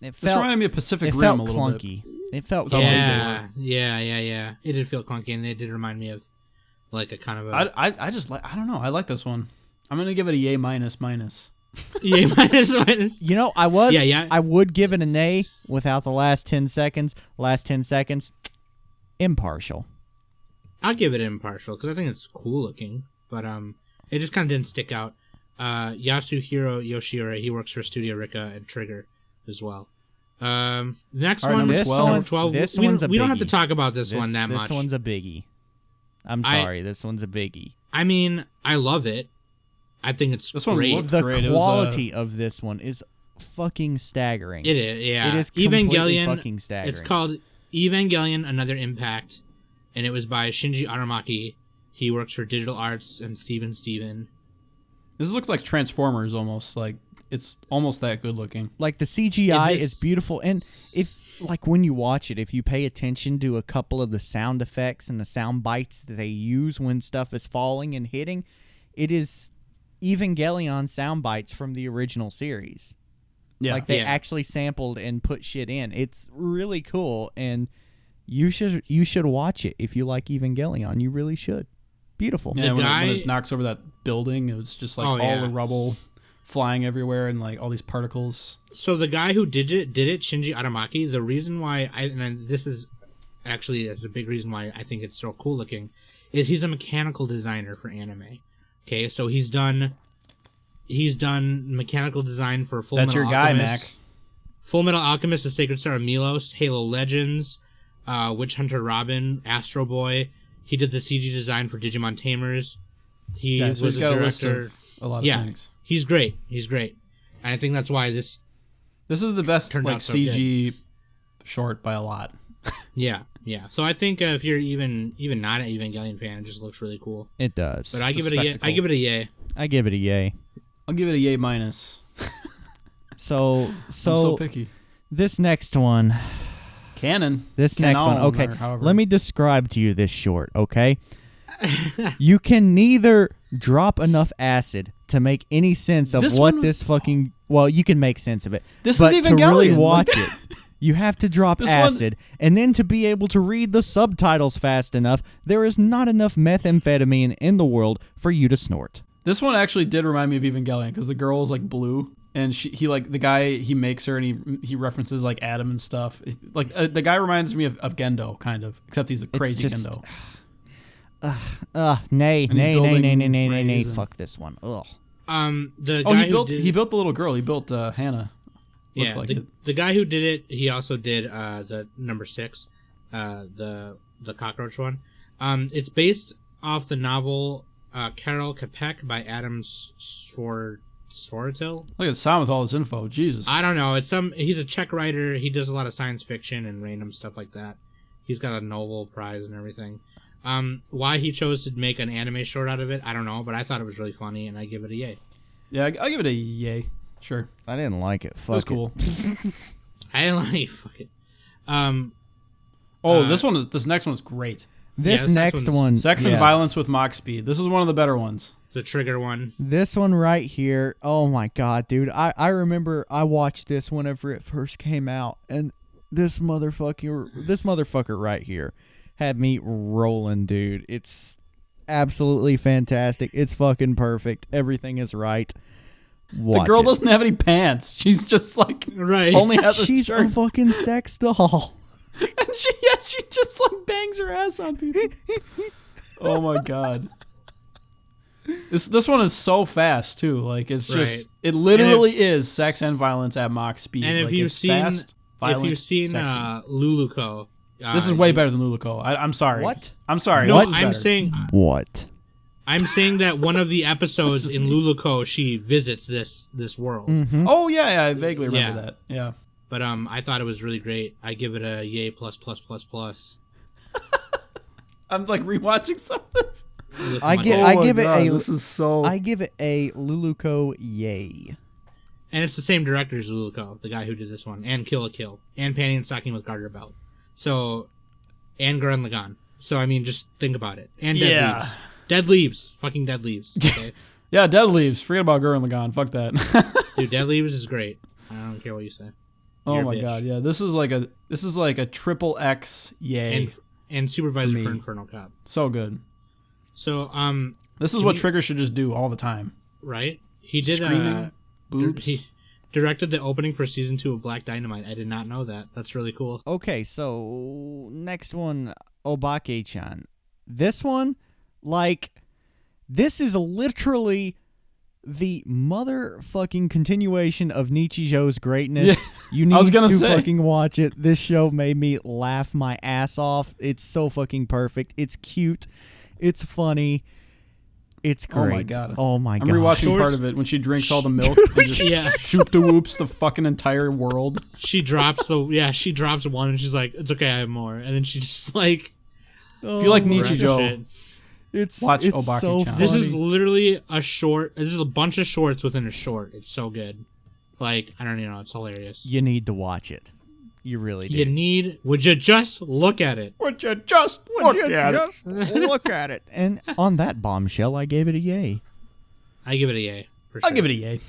This reminded me of Pacific It Rim felt a little bit. clunky. It felt With all the clunky. Yeah. It did feel clunky, and it did remind me of like a kind of a I just like, I don't know. I like this one. I'm gonna give it a yay minus. yeah minus. You know, I was. Yeah. I would give it an A without the last 10 seconds. Last 10 seconds, impartial. I'll give it impartial because I think it's cool looking, but it just kind of didn't stick out. Yasuhiro Yoshira, he works for Studio Rika and Trigger as well. Next All right, one, number This 12. one, 12. This we one's a don't, we don't have to biggie. talk about this one that This much. one's a biggie. I'm I- sorry. This one's a biggie. I mean, I love it. I think it's This one great. looked The great. It was, quality of this one is fucking staggering. It is, yeah. It is completely Evangelion. fucking staggering. It's called Evangelion: Another Impact, and it was by Shinji Aramaki. He works for Digital Arts and Steven. This looks like Transformers almost. Like it's almost that good looking. Like the CGI It is is- beautiful, and if like when you watch it, if you pay attention to a couple of the sound effects and the sound bites that they use when stuff is falling and hitting, it is Evangelion sound bites from the original series. Yeah. Like they Yeah. actually sampled and put shit in. It's really cool, and you should watch it if you like Evangelion. You really should. Beautiful. Yeah, when guy- it knocks over that building, it was just like Oh, all yeah. the rubble flying everywhere and like all these particles. So the guy who did it, Shinji Aramaki. The reason why this is actually a big reason why I think it's so cool looking, is he's a mechanical designer for anime. Okay, so he's done mechanical design for Full That's Metal your guy, Alchemist, Mac. Full Metal Alchemist, The Sacred Star of Milos, Halo Legends, Witch Hunter Robin, Astro Boy. He did the CG design for Digimon Tamers. He Yeah, so was he's a got a list director. of a lot of Yeah. things. He's great. And I think that's why this. This is the best Turned like out so CG short by a lot. Yeah. So I think if you're even not an Evangelion fan, it just looks really cool. It does. But I It's a give it a yay. spectacle. I give it a yay. I give it a yay. I'll give it a yay minus. So I'm so picky. this next one. Canon. This next one, Canon, okay. or however. Let me describe to you this short, okay? You can neither drop enough acid to make any sense of This what one- this fucking. Well, you can make sense of it. This but is to really Evangelion, watch like- it, you have to drop This one- acid, and then to be able to read the subtitles fast enough, there is not enough methamphetamine in the world for you to snort. This one actually did remind me of Evangelion because the girl is like blue, and he like the guy he makes her, and he references like Adam and stuff. Like the guy reminds me of Gendo kind of, except he's a crazy just- Gendo. Nay, And he's nay, nay, building nay, nay, nay, nay, nay, rays and- fuck this one. Ugh. The Oh, guy he built who did, he built the little girl. He built Hannah. Looks yeah, like the, it. the guy who did it, he also did the number 6, the cockroach one. It's based off the novel Carol Capek by Adam Svorotil. Look at Sam with all this info. Jesus. I don't know. He's a Czech writer. He does a lot of science fiction and random stuff like that. He's got a Nobel Prize and everything. Why he chose to make an anime short out of it, I don't know, but I thought it was really funny, and I give it a yay. Yeah, I'll give it a yay. Sure. I didn't like it. Fuck It was cool. I like fuck it. This next one's great. This Yeah, next one, Sex and yes. Violence with Mach Speed. This is one of the better ones. The trigger one. This one right here. Oh my god, dude. I remember I watched this whenever it first came out, and this motherfucker right here had me rolling, dude. It's absolutely fantastic. It's fucking perfect. Everything is right. Watch The girl it. doesn't have any pants. She's just like Right. only has a She's shirt. a fucking sex doll. And she just like bangs her ass on people. Oh my god. This one is so fast too. Like it's just Right. it literally is sex and violence at Mach speed. And if like, you've it's seen, fast, violent, sexy. Luluco, This is way better than Luluco. I'm sorry. What? I'm sorry. No, This is I'm better. What? I'm saying that one of the This episodes is in me. Luluco, she visits this world. Mm-hmm. Oh yeah, I vaguely remember Yeah. that. Yeah. But I thought it was really great. I give it a yay plus plus plus plus. I'm like rewatching some of this. with I my get- dad. I Oh my give it God, a- This is so. I give it a Luluco yay. And it's the same director as Luluco, the guy who did this one, and Kill la Kill, and Panty and Stocking with Garter Belt. So, and Gurren Lagann. So, I mean, just think about it. And Dead Yeah. Leaves. Dead Leaves. Fucking Dead Leaves. Okay? Yeah, Dead Leaves. Forget about Gurren Lagann. Fuck that. Dude, Dead Leaves is great. I don't care what you say. Oh You're a my bitch. god, yeah. This is like a triple X yay. And Supervisor For me. for Inferno Cop. So good. So, This is Can what we- Trigger should just do all the time. right? He did, Screaming, boobs. he directed the opening for season 2 of Black Dynamite. I did not know that. That's really cool. Okay, so next one, Obake-chan. This one, like, this is literally the motherfucking continuation of Nichijou's greatness. Yeah, You need I was gonna to say. fucking watch it. This show made me laugh my ass off. It's so fucking perfect. It's cute. It's funny. It's great. Oh my god. Oh my I'm god. rewatching part Shorts- of it when she drinks all the milk and just Yeah. shoot the whoops the fucking entire world. She drops she drops one and she's like, it's okay, I have more. And then she just like, Oh If you like my wrecks Nichijou, shit. It's watch it's Obake-chan. so funny. This is literally a short. This is a bunch of shorts within a short. It's so good. Like, I don't even know. It's hilarious. You need to watch it. You really do. Would you just look at it? Would you just look at it? Look at it. And on that bombshell, I gave it a yay. I give it a yay. For sure. I'll give it a yay.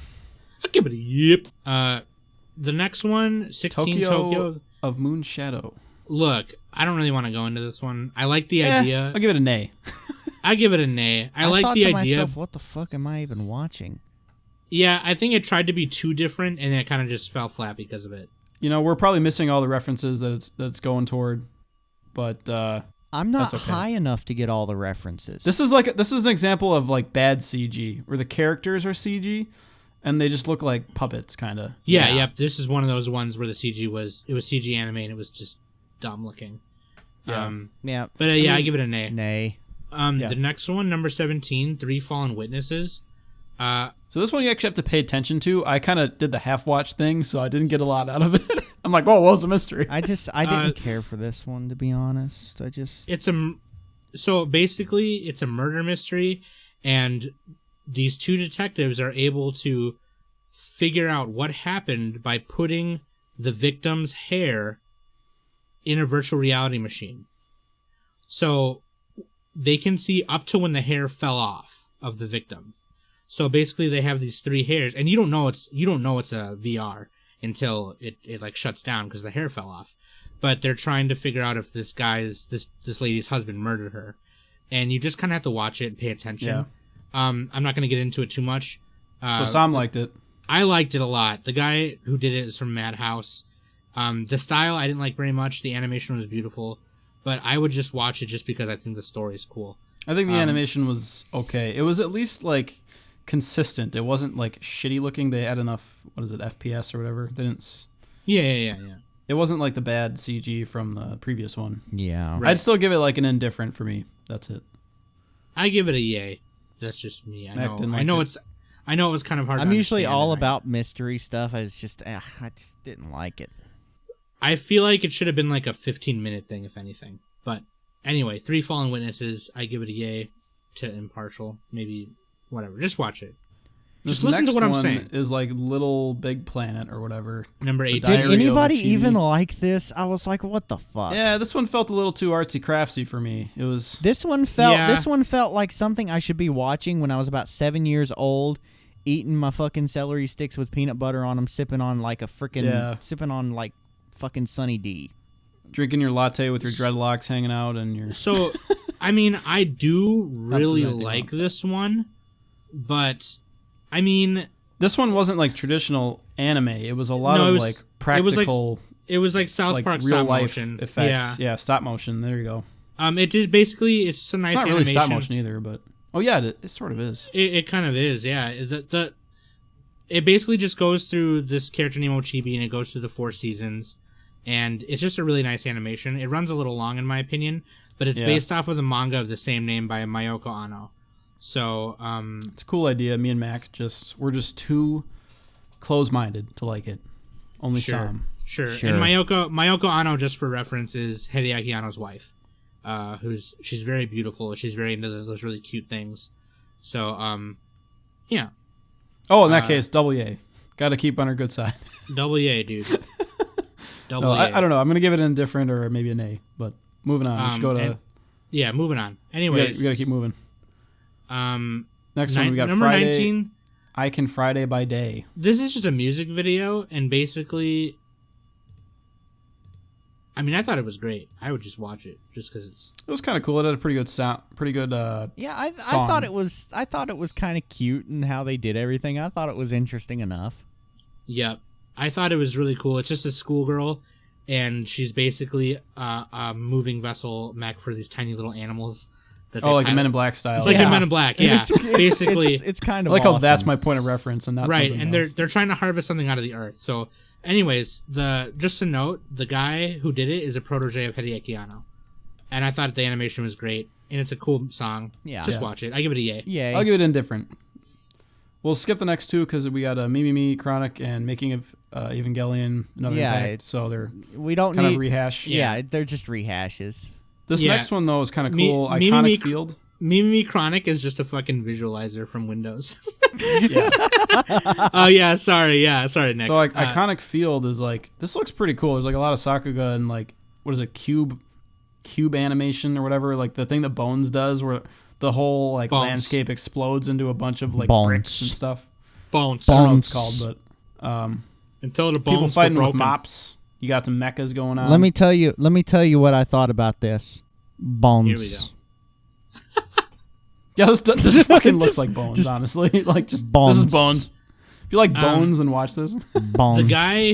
I'll give it a yip. The next one, 16 Tokyo. of Moon Shadow. Look, I don't really want to go into this one. I like the idea. I'll give it a nay. I give it a nay. I like thought the to idea. myself, what the fuck am I even watching? Yeah, I think it tried to be too different, and then it kind of just fell flat because of it. You know, we're probably missing all the references that it's going toward, but I'm not That's okay. high enough to get all the references. this is an example of like bad CG where the characters are CG and they just look like puppets, kind of. Yeah, yep. This is one of those ones where the CG was CG anime and it was just dumb looking. Yeah. yeah. But yeah, I give it a nay. Nay. Yeah. The next one, number 17, Three Fallen Witnesses. So this one you actually have to pay attention to. I kind of did the half watch thing, so I didn't get a lot out of it. I'm like, whoa, what was the mystery? I didn't care for this one, to be honest. So basically it's a murder mystery, and these two detectives are able to figure out what happened by putting the victim's hair in a virtual reality machine. So they can see up to when the hair fell off of the victim. So basically they have these 3 hairs, and you don't know it's a VR until it like shuts down because the hair fell off. But they're trying to figure out if this lady's husband murdered her. And you just kind of have to watch it and pay attention. Yeah. I'm not going to get into it too much. So Sam liked it. I liked it a lot. The guy who did it is from Madhouse. The style I didn't like very much. The animation was beautiful. But I would just watch it just because I think the story is cool. I think the animation was okay. It was at least like consistent. It wasn't like shitty looking. They had enough, FPS or whatever. They didn't. Yeah. It wasn't like the bad CG from the previous one. Yeah. Right. I'd still give it like an indifferent for me. That's it. I give it a yay. That's just me. Mac didn't like I know it. it was kind of hard. I'm to usually understand, all and about mystery stuff. I just didn't like it. I feel like it should have been like a 15-minute thing, if anything. But Anyway, 3 Fallen Witnesses. I give it a yay to impartial. Maybe whatever. Just watch it. Just listen to what I'm saying. Is like Little Big Planet or whatever. Number 8. Did anybody even like this? I was like, what the fuck? Yeah, this one felt a little too artsy craftsy for me. It was. This one felt like something I should be watching when I was about 7 years old, eating my fucking celery sticks with peanut butter on them, sipping on like fucking Sunny D. Drinking your latte with your dreadlocks hanging out and your. So, I mean, I do really like this one, but I mean, this one wasn't like traditional anime. It was a lot of like practical. It was like South Park real stop life motion effects. Yeah, stop motion. There you go. It is basically it's just a nice. It's not animation. really stop motion either, but it sort of is. It kind of is. Yeah. It basically just goes through this character named Chibi, and it goes through the 4 seasons. And it's just a really nice animation. It runs a little long, in my opinion, but it's based off of the manga of the same name by Mayoko Ano. So, it's a cool idea. Me and Mac we're just too close-minded to like it. Only Sam. Sure. And Mayoko Ano, just for reference, is Hideaki Anno's wife. She's very beautiful. She's very into those really cute things. So, yeah. Oh, in that case, double A. Got to keep on her good side. Double A, dude. No, I don't know. I'm gonna give it an indifferent or maybe an A. But moving on. Let's go to. Moving on. Anyways, we gotta keep moving. Next one we got number Friday. 19. I Can Friday by Day. This is just a music video, and basically, I mean, I thought it was great. I would just watch it just because It was kind of cool. It had a pretty good sound, pretty good. I thought it was kind of cute and how they did everything. I thought it was interesting enough. Yep. I thought it was really cool. It's just a schoolgirl, and she's basically a moving vessel mech for these tiny little animals. Like a Men in Black style. Like a Men in Black, yeah. Basically, it's kind of I like awesome. how that's my point of reference, and not right. something And else. they're trying to harvest something out of the earth. So, anyways, just to note, the guy who did it is a protege of Hideaki Anno, and I thought the animation was great, and it's a cool song. Yeah, just watch it. I give it a yay. Yay. I'll give it indifferent. We'll skip the next 2 because we got Me Chronic and Making of Evangelion. Another impact. So they're kind of rehash. Yeah, they're just rehashes. This next one though is kind of cool. Iconic Field. Mimi Chronic is just a fucking visualizer from Windows. Oh yeah, sorry, Nick. So like Iconic Field is like, this looks pretty cool. There's like a lot of Sakuga and like, what is it, cube animation or whatever, like the thing that Bones does where the whole like landscape explodes into a bunch of like bricks and stuff. Bones. I don't know what it's called, but until the bones people fighting were with broken. mops. You got some mechas going on. Let me tell you what I thought about this. Bones. Here we go. Yeah, this fucking looks like Bones, honestly. Like just Bones. This is Bones. If you like Bones, then watch this. Bones. The guy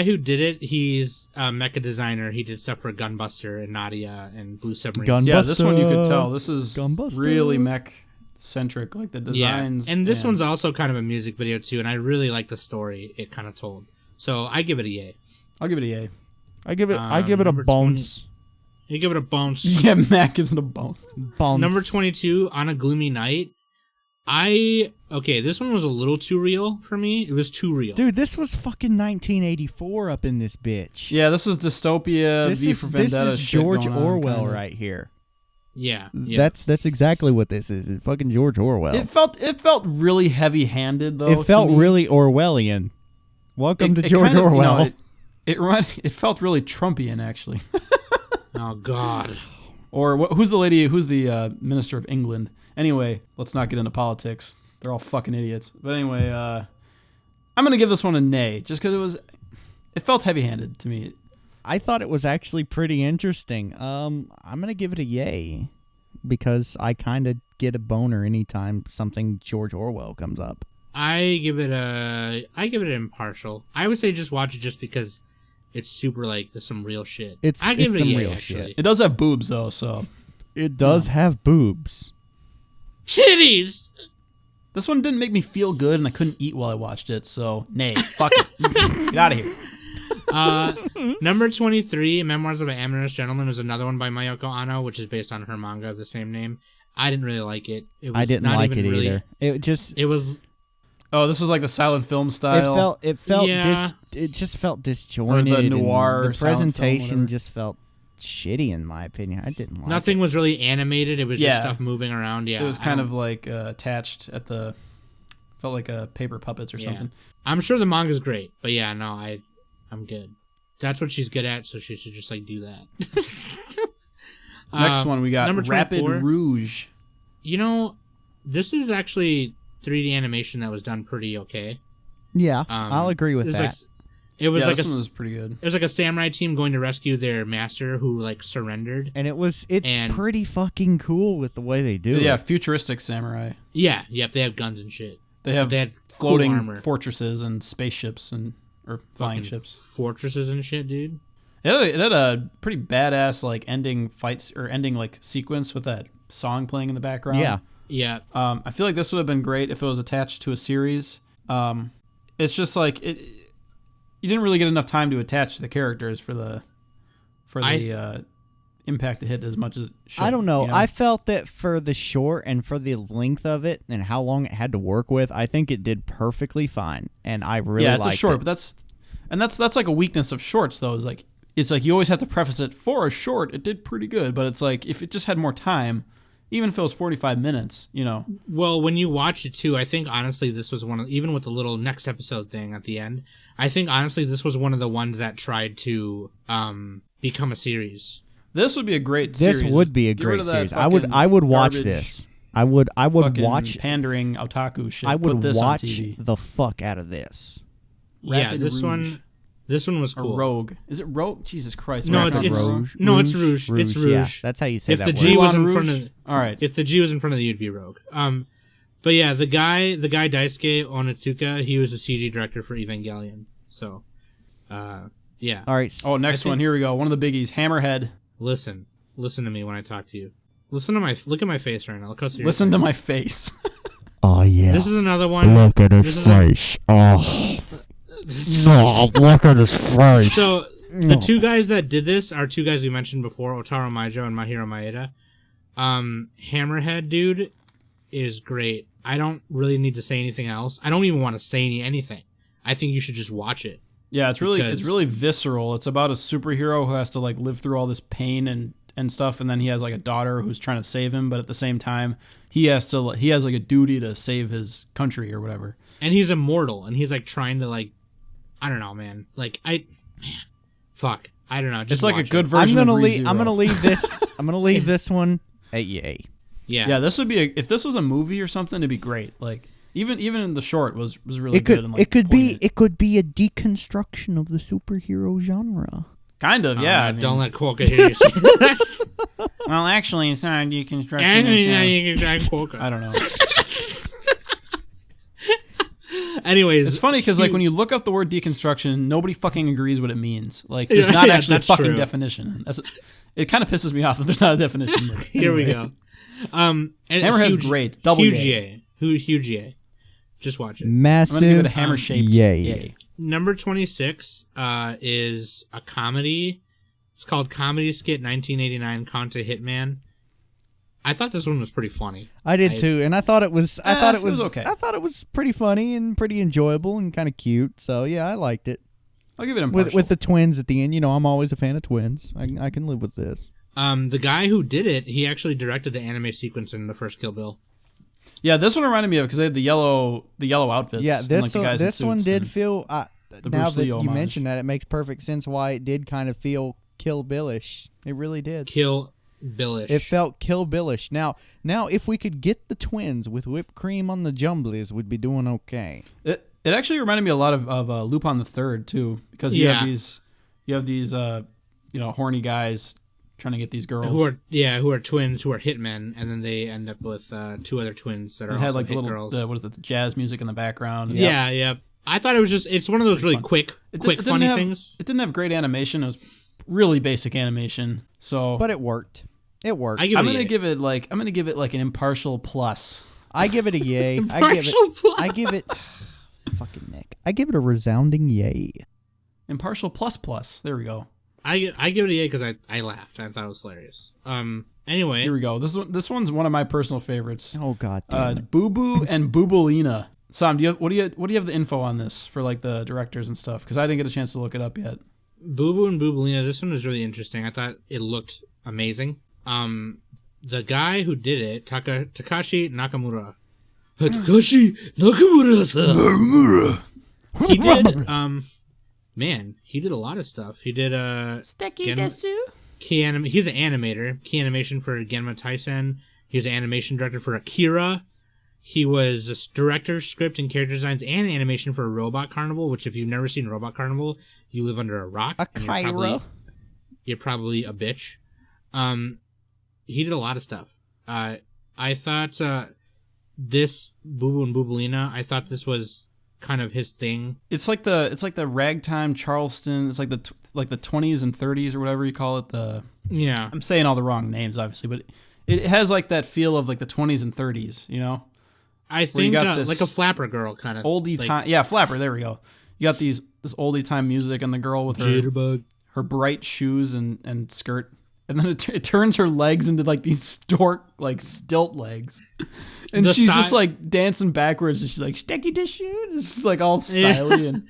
who did it, he's a mecha designer. He did stuff for Gunbuster and Nadia and Blue Submarine. Yeah, this one you could tell. This is Gunbuster. really mech centric, like the designs. Yeah, and this one's also kind of a music video too, and I really like the story it kind of told. So I give it a yay. I'll give it a yay. I give it a bones. You give it a bones. Yeah, Matt gives it a bone. Bones. Number 22, On a Gloomy Night. This one was a little too real for me. It was too real. Dude, this was fucking 1984 up in this bitch. Yeah, this is dystopia. This for Vendetta. is George Orwell right here. Yeah. That's exactly what this is. It's fucking George Orwell. It felt really heavy-handed though. It felt really Orwellian. Welcome to George Orwell. It felt really Trumpian actually. Oh God. Or who's the lady? Who's the Minister of England? Anyway, let's not get into politics. They're all fucking idiots. But anyway, I'm gonna give this one a nay, just because it felt heavy-handed to me. I thought it was actually pretty interesting. I'm gonna give it a yay because I kind of get a boner anytime something George Orwell comes up. I give it an impartial. I would say just watch it just because it's super like there's some real shit. I give it a yay, actually. It does have boobs though, so it does have boobs. Titties. This one didn't make me feel good, and I couldn't eat while I watched it. So nay, fuck it, get out of here. Number 23, Memoirs of an Amorous Gentleman, was another one by Mayoko Ano, which is based on her manga of the same name. I didn't really like it. I didn't like it either. It was. Oh, this was like the silent film style. It felt yeah. it just felt disjointed. Or the noir the presentation film, just felt shitty in my opinion. I didn't like Nothing it. was really animated. It was Yeah. just stuff moving around. Yeah, It was kind of like attached at the, felt like paper puppets or something. I'm sure the manga's great, but yeah, no, I'm good. That's what she's good at, so she should just like do that. Next one we got number Rapid 24. Rouge. You know, this is actually 3D animation that was done pretty okay. Yeah, I'll agree with It was that. like, it was like this a one was pretty good. it was like a samurai team going to rescue their master who like surrendered. And it's and- pretty fucking cool with the way they do Yeah, it. futuristic samurai. Yeah, yep, they have guns and shit. They have They had floating cool armor. fortresses and spaceships or flying Fucking ships. fortresses and shit, dude. It had a pretty badass like ending fights or ending like sequence with that song playing in the background. Yeah. Yeah, I feel like this would have been great if it was attached to a series. It's just like it. You didn't really get enough time to attach to the characters for the impact it hit as much as it should. I don't know. you know? I felt that for the short and for the length of it and how long it had to work with, I think it did perfectly fine, and I really it's a liked short, it. but that's like a weakness of shorts though. Is like it's like you always have to preface it for a short. It did pretty good, but it's like if it just had more time, even if it was 45 minutes, you know. well, when you watch it too, I think honestly this was one of, even with the little next episode thing at the end, I think honestly this was one of the ones that tried to become a series. This would be a great This series. would be a Get rid great of that series. I would watch garbage, this. I would fucking watch pandering otaku shit. I would Put this watch on TV. the fuck out of this. Yeah, Rapid this Rouge. one was Or cool. Rogue. Is it Rogue? Jesus Christ. No, Rapid it's Rouge. it's Rouge. It's Rouge. Yeah, that's how you say If that the word. G was in Moulin front Rouge? of All right. if the G was in front of the, you'd be Rogue. But yeah, the guy Daisuke Onitsuka, he was a CG director for Evangelion. So, yeah. All right. Oh, next one. Here we go. One of the biggies. Hammerhead. Listen to me when I talk to you. Look at my face right now. Look how serious. Listen to my face. Oh yeah. This is another one. Look at This his is face. Oh. No, look at his face. So the two guys that did this are two guys we mentioned before, Otaro Maijo and Mahiro Maeda. Hammerhead dude is great. I don't really need to say anything else. I don't even want to say anything. I think you should just watch it. Yeah, it's really Because- visceral. It's about a superhero who has to like live through all this pain and stuff, and then he has like a daughter who's trying to save him, but at the same time he has like a duty to save his country or whatever. And he's immortal, and he's like trying to like, I don't know, man. Like fuck, I don't know. Just It's like a watch good it. version I'm of gonna ReZero. leave this. I'm gonna leave this one at yay. Yeah, Yeah, this would be if this was a movie or something, it'd be great. Like even in the short was really It good. could And, like, it could be poignant. it could be a deconstruction of the superhero genre. Kind of, yeah. I mean, don't let Kwoka hear you say that. Well, actually, it's not a deconstruction. And it's, you can try Kwoka. I don't know. Anyways, It's funny because like when you look up the word deconstruction, nobody fucking agrees what it means. Like there's not Yeah, actually a that's fucking true. definition. It kind of pisses me off that there's not a definition. But Here we anyway. go. And Hammerhead's huge- great. Double huge yay. yay. Huge yay. Just watch it. Massive. I'm gonna give it a hammer shaped yay. Number 26 is a comedy. It's called Comedy Skit 1989 Conta Hitman. I thought this one was pretty funny. I did too, and I thought it was. I thought it it was was okay. I thought it was pretty funny and pretty enjoyable and kind of cute. So yeah, I liked it. I'll give it impartial. With the twins at the end, you know, I'm always a fan of twins. I can live with this. The guy who did it, he actually directed the anime sequence in the first Kill Bill. Yeah, this one reminded me of because they had the yellow outfits. Yeah, and, this like, the guys in this one suits did and- feel. the Now Bruce that Lee you homage. mentioned that, it makes perfect sense why it did kind of feel Kill Billish. It really did. Kill Billish. It felt Kill Billish. Now, if we could get the twins with whipped cream on the jumblies, we'd be doing okay. It actually reminded me a lot of Lupin the Third too, because you have these horny guys trying to get these girls who are twins who are hitmen, and then they end up with two other twins that are It also had like the hit little girls. the jazz music in the background. Yeah. I thought it was just, it's one of those really fun. quick It didn't funny have- things. It didn't have great animation. It was really basic animation. So But it worked. It worked. I give I'm it a gonna yay. give it like an impartial plus. I give it a yay. Impartial plus. I give it. Fucking Nick. I give it a resounding yay. Impartial plus plus. There we go. I give it a yay because I laughed. I thought it was hilarious. Anyway, Here we go. This one's one of my personal favorites. Oh god damn it. Boo Boo and Boobolina. Sam, what do you have the info on this for like the directors and stuff? Because I didn't get a chance to look it up yet. Boo Boo and Boobalina, this one was really interesting. I thought it looked amazing. The guy who did it, Takashi Nakamura. Takashi Nakamura. He did, man, he did a lot of stuff. He did, Sticky Desu. He's an animator. Key animation for Genma Taisen. He was an animation director for Akira. He was a director, script, and character designs and animation for Robot Carnival, which if you've never seen Robot Carnival, you live under a rock. You're probably a bitch. He did a lot of stuff. I thought this Boo Boo and Boobalina, I thought this was kind of his thing. It's like the ragtime Charleston. It's like the 20s and 30s or whatever you call it. Yeah. I'm saying all the wrong names, obviously, but it has like that feel of like the 20s and 30s, you know? I think like a Flapper Girl kind of oldie like, time. Yeah, Flapper. There we go. You got this oldie time music and the girl with her bright shoes and skirt, and then it turns her legs into like these like stilt legs, and she's just like dancing backwards, and she's like sticky to shoot. It's just like all stylish and.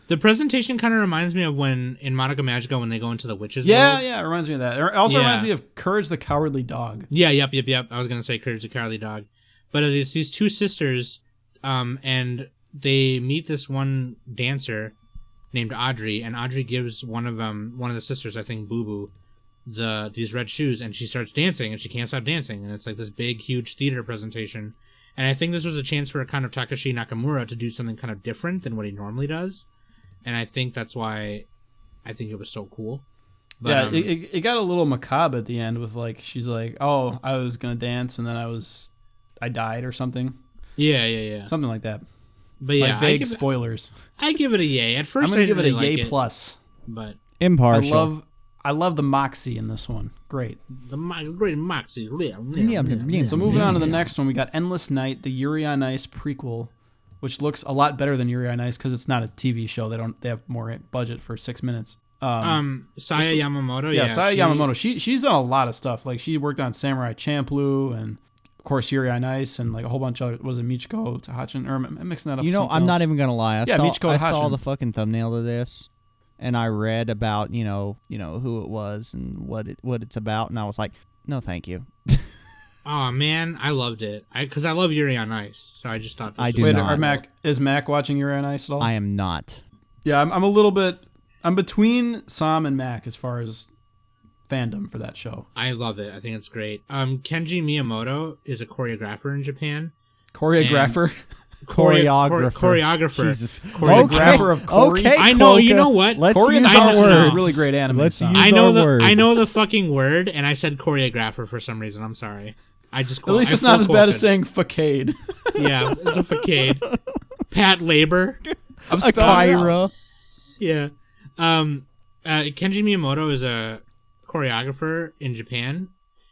The presentation kind of reminds me of when in Madoka Magica when they go into the witches. Yeah, it reminds me of that. It also reminds me of Courage the Cowardly Dog. Yeah, yep. I was gonna say Courage the Cowardly Dog. But it's these two sisters, and they meet this one dancer named Audrey, and Audrey gives one of the sisters, I think Boo Boo, these red shoes, and she starts dancing, and she can't stop dancing, and it's like this big, huge theater presentation. And I think this was a chance for kind of Takashi Nakamura to do something kind of different than what he normally does, and I think that's why I think it was so cool. But, yeah, it got a little macabre at the end with like she's like, oh, I was gonna dance, and then I died or something. Yeah. Something like that. But yeah, like vague spoilers. I give it a yay. At first, I'm gonna give it a really yay plus. But impartial. I love the moxie in this one. Great. The great moxie. So moving on to the next one, we got Endless Night, the Yuri on Ice prequel, which looks a lot better than Yuri on Ice because it's not a TV show. They have more budget for 6 minutes. Saya Yamamoto. Yeah, Saya Yamamoto. She's done a lot of stuff. Like she worked on Samurai Champloo and. Of course, Yuri on Ice and like a whole bunch of other, was it Michiko Tahachin? Or am I mixing that up? You know, I'm not even gonna lie. Michiko I Tahachin. saw the fucking thumbnail of this, and I read about you know who it was and what it's about, and I was like, no, thank you. Oh man, I loved it. Because I love Yuri on Ice, so I just thought. This I was do not. Is Mac watching Yuri on Ice at all? I am not. Yeah, I'm a little bit. I'm between Sam and Mac as far as fandom for that show. I love it. I think it's great. Kenji Miyamoto is a choreographer in Japan. Choreographer? Choreographer. Jesus. Choreographer of Corey. Okay, I know. Kwoka. You know what? Let's Corey use and our Ice is words. a really great anime. Let's song. use our words. I know the fucking word, and I said choreographer for some reason. I'm sorry. I just At least it's not as bad as saying facade. Yeah, it's a facade. Pat Labor. I'm spelling it out. Akira. Yeah. Kenji Miyamoto is a choreographer in Japan,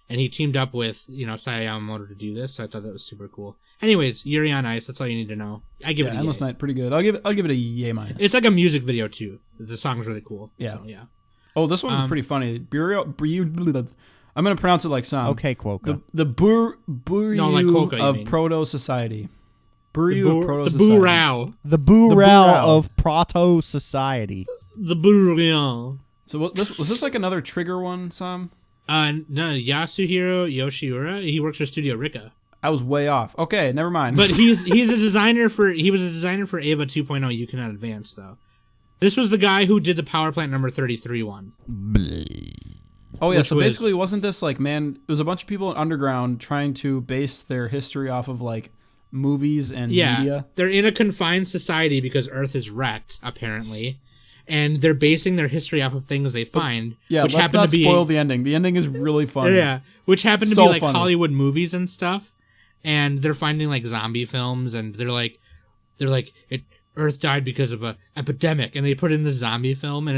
and he teamed up with Saya Yamamoto to do this, so I thought that was super cool. Anyways, Yuri on Ice, that's all you need to know. I give it a Endless yay. Night, pretty good. I'll give it a yay minus. It's like a music video too. The song's really cool. Yeah. So, yeah. Oh, this one's pretty funny. I'm gonna pronounce it like Sam. Okay, Kwoka. The Buryu No, like Kwoka, of you mean. Proto Society. Buryu of Proto The Society. Boo-Rao. The Boo The Rao Boo-Rao. of Proto Society. The Boo-Rao. So was this like another Trigger one, Sam? No, Yasuhiro Yoshiura. He works for Studio Rika. I was way off. Okay, never mind. But he was a designer for Ava 2.0 You Cannot Advance though. This was the guy who did the Power Plant number 33 one. Oh yeah, which so was- basically wasn't this like it was a bunch of people in underground trying to base their history off of like movies and media. They're in a confined society because Earth is wrecked apparently. And they're basing their history off of things they find. Yeah, which let's happen not to be spoil the ending. The ending is really funny. Yeah, which happen to So be like funny. Hollywood movies and stuff. And they're finding like zombie films, and they're like, Earth died because of a epidemic, and they put in the zombie film, and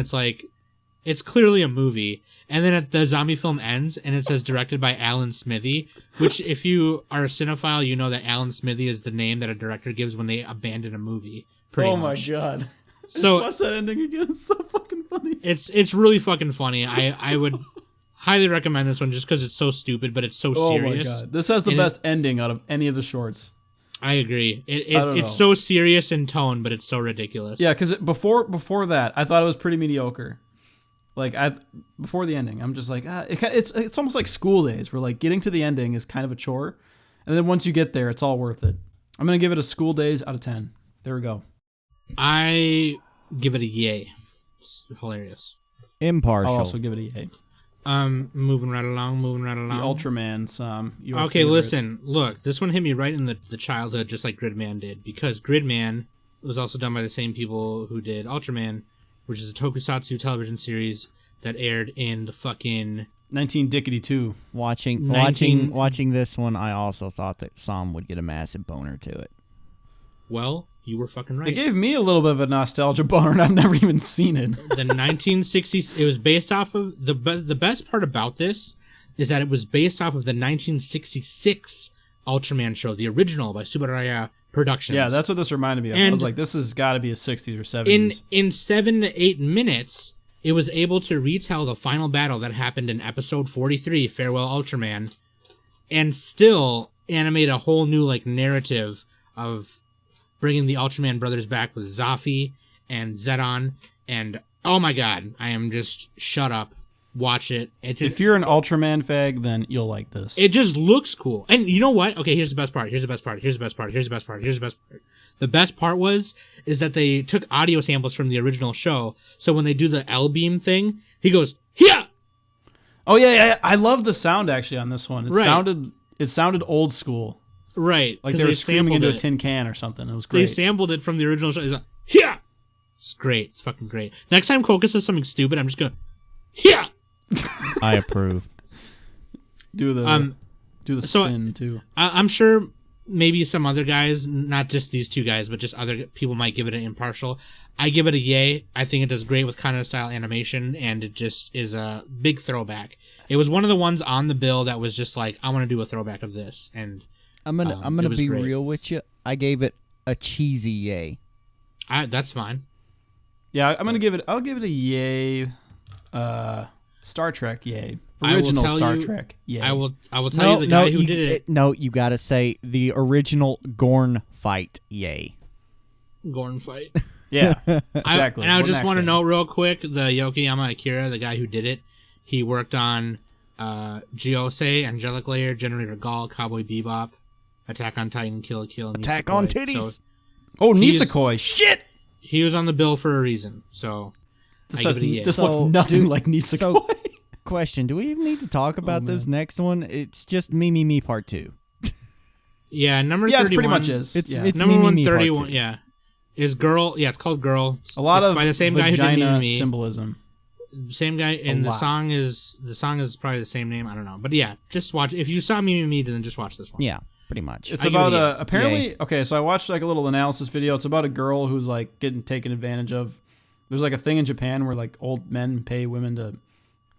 it's clearly a movie. And then the zombie film ends, and it says directed by Alan Smithy, which if you are a cinephile, you know that Alan Smithy is the name that a director gives when they abandon a movie. Pretty much. god. So Watch that ending again. It's so fucking funny. it's really fucking funny. I would highly recommend this one just because it's so stupid, but it's so serious. Oh my god. This has the And best ending out of any of the shorts. I agree. I don't know. It's so serious in tone, but it's so ridiculous. Yeah, because before that, I thought it was pretty mediocre. Like before the ending, I'm just like, it's almost like school days where like getting to the ending is kind of a chore. And then once you get there, it's all worth it. I'm going to give it a school days out of 10. There we go. I give it a yay. It's hilarious. Impartial. I'll also give it a yay. Moving right along. The Ultraman's. Okay, listen. Look, this one hit me right in the childhood, just like Gridman did, because Gridman was also done by the same people who did Ultraman, which is a tokusatsu television series that aired in the fucking 1992. Watching this one, I also thought that Sam would get a massive boner to it. Well, you were fucking right. It gave me a little bit of a nostalgia boner, and I've never even seen it. The 1960s. It was based off of the best part about this is that it was based off of the 1966 Ultraman show, the original by Subaraya Productions. Yeah, that's what this reminded me of. And I was like, this has got to be a 60s or 70s. In 7 to 8 minutes, it was able to retell the final battle that happened in episode 43, Farewell Ultraman, and still animate a whole new like narrative of bringing the Ultraman brothers back with Zafi and Zedon, and oh my god, I am just shut up. Watch it. If you're an Ultraman fag, then you'll like this. It just looks cool. And you know what? Okay, here's the best part. The best part is that they took audio samples from the original show, so when they do the L-beam thing, he goes, "Here!" Oh yeah. I love the sound actually on this one. It sounded old school. Right. Like they were screaming into a tin can or something. It was great. They sampled it from the original show. He's like, "Here!" It's great. It's fucking great. Next time Kwoka says something stupid, I'm just going, "Here!" I approve. Do the spin too. I'm sure maybe some other guys, not just these two guys, but just other people might give it an impartial. I give it a yay. I think it does great with kind of style animation, and it just is a big throwback. It was one of the ones on the bill that was just like, I want to do a throwback of this, and I'm gonna be real with you. I gave it a cheesy yay. That's fine. Yeah, I'll give it a yay. Star Trek, yay. Original Star Trek, yay. I will tell you the guy who did it. No, you gotta say the original Gorn fight, yay. Gorn fight. Yeah, exactly. I just want to note real quick, the Yokoyama Akira, the guy who did it, he worked on Gyosei, Angelic Layer, Generator Gall, Cowboy Bebop, Attack on Titan, Kill la Kill, and Attack on Titties. So Nisekoi, shit! He was on the bill for a reason, so this looks nothing like Nisekoi. So, question, do we even need to talk about this next one? It's just Me Part 2. Yeah, number 31. It pretty much is. It's number Me 131, yeah. Is Girl, yeah, it's called Girl. A lot of by the same guy who did Me. Symbolism. Same guy, and the song is probably the same name, I don't know. But yeah, just watch. If you saw Me, then just watch this one. Yeah, pretty much. It's about apparently, okay, so I watched like a little analysis video. It's about a girl who's like getting taken advantage of. There's like a thing in Japan where like old men pay women to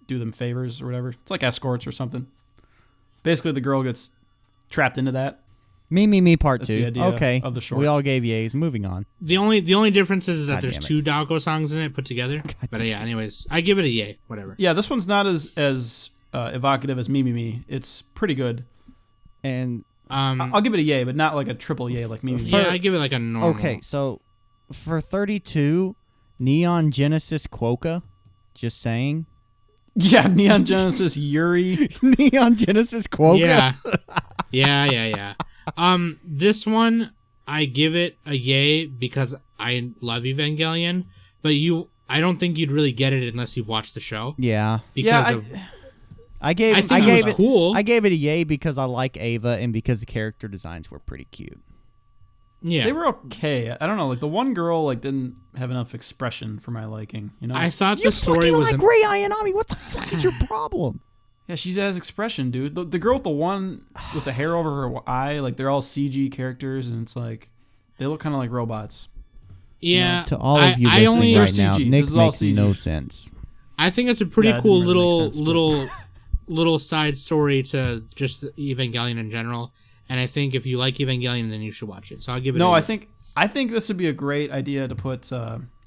do them favors or whatever. It's like escorts or something. Basically, the girl gets trapped into that. Me Part 2. The idea okay, of the short. We all gave yays. Moving on. The only difference is that there's two Daoko songs in it put together. But yeah, anyways, I give it a yay. Whatever. Yeah, this one's not as evocative as Me. It's pretty good. And I'll give it a yay, but not like a triple yay like Me. Yeah, I give it like a normal. Okay, so for 32, Neon Genesis Kwoka. Just saying. Yeah, Neon Genesis Yuri. Neon Genesis Kwoka. Yeah. This one, I give it a yay because I love Evangelion, but I don't think you'd really get it unless you've watched the show. Yeah. I gave it a yay because I like Ava and because the character designs were pretty cute. Yeah. They were okay. I don't know, like the one girl like didn't have enough expression for my liking, you know? I thought the story was like Rei Ayanami. What the fuck is your problem? Yeah, she has expression, dude. The girl with the one with the hair over her eye, like they're all CG characters, and it's like they look kind of like robots. Yeah. To all of you listening right now, Nick makes no sense. I think it's a pretty cool little side story to just Evangelion in general, and I think if you like Evangelion, then you should watch it. So I'll give it. No, I think this would be a great idea to put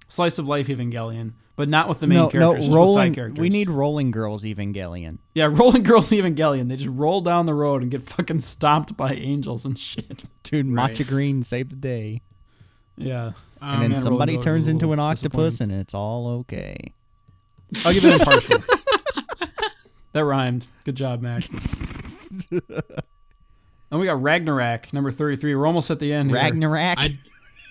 slice of life Evangelion. But not with the main characters, just with side characters. We need Rolling Girls Evangelion. Yeah, Rolling Girls Evangelion. They just roll down the road and get fucking stomped by angels and shit. Dude, Matcha Green saved the day. Yeah. And then somebody turns into an octopus and it's all okay. I'll give it impartial. That rhymed. Good job, Mac. And we got Ragnarok, number 33. We're almost at the end here. Ragnarok. I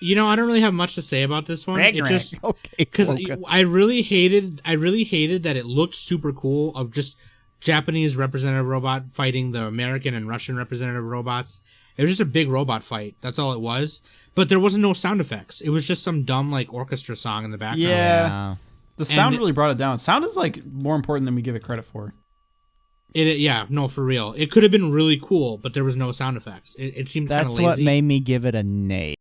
don't really have much to say about this one. Ragnarok. It just Okay, because Kwoka. I really hated that it looked super cool of just Japanese representative robot fighting the American and Russian representative robots. It was just a big robot fight. That's all it was. But there wasn't no sound effects. It was just some dumb like orchestra song in the background. Yeah. The sound And- really brought it down. Sound is like more important than we give it credit for. No, for real. It could have been really cool, but there was no sound effects. It seemed kind of That's lazy. what made me give it a nay.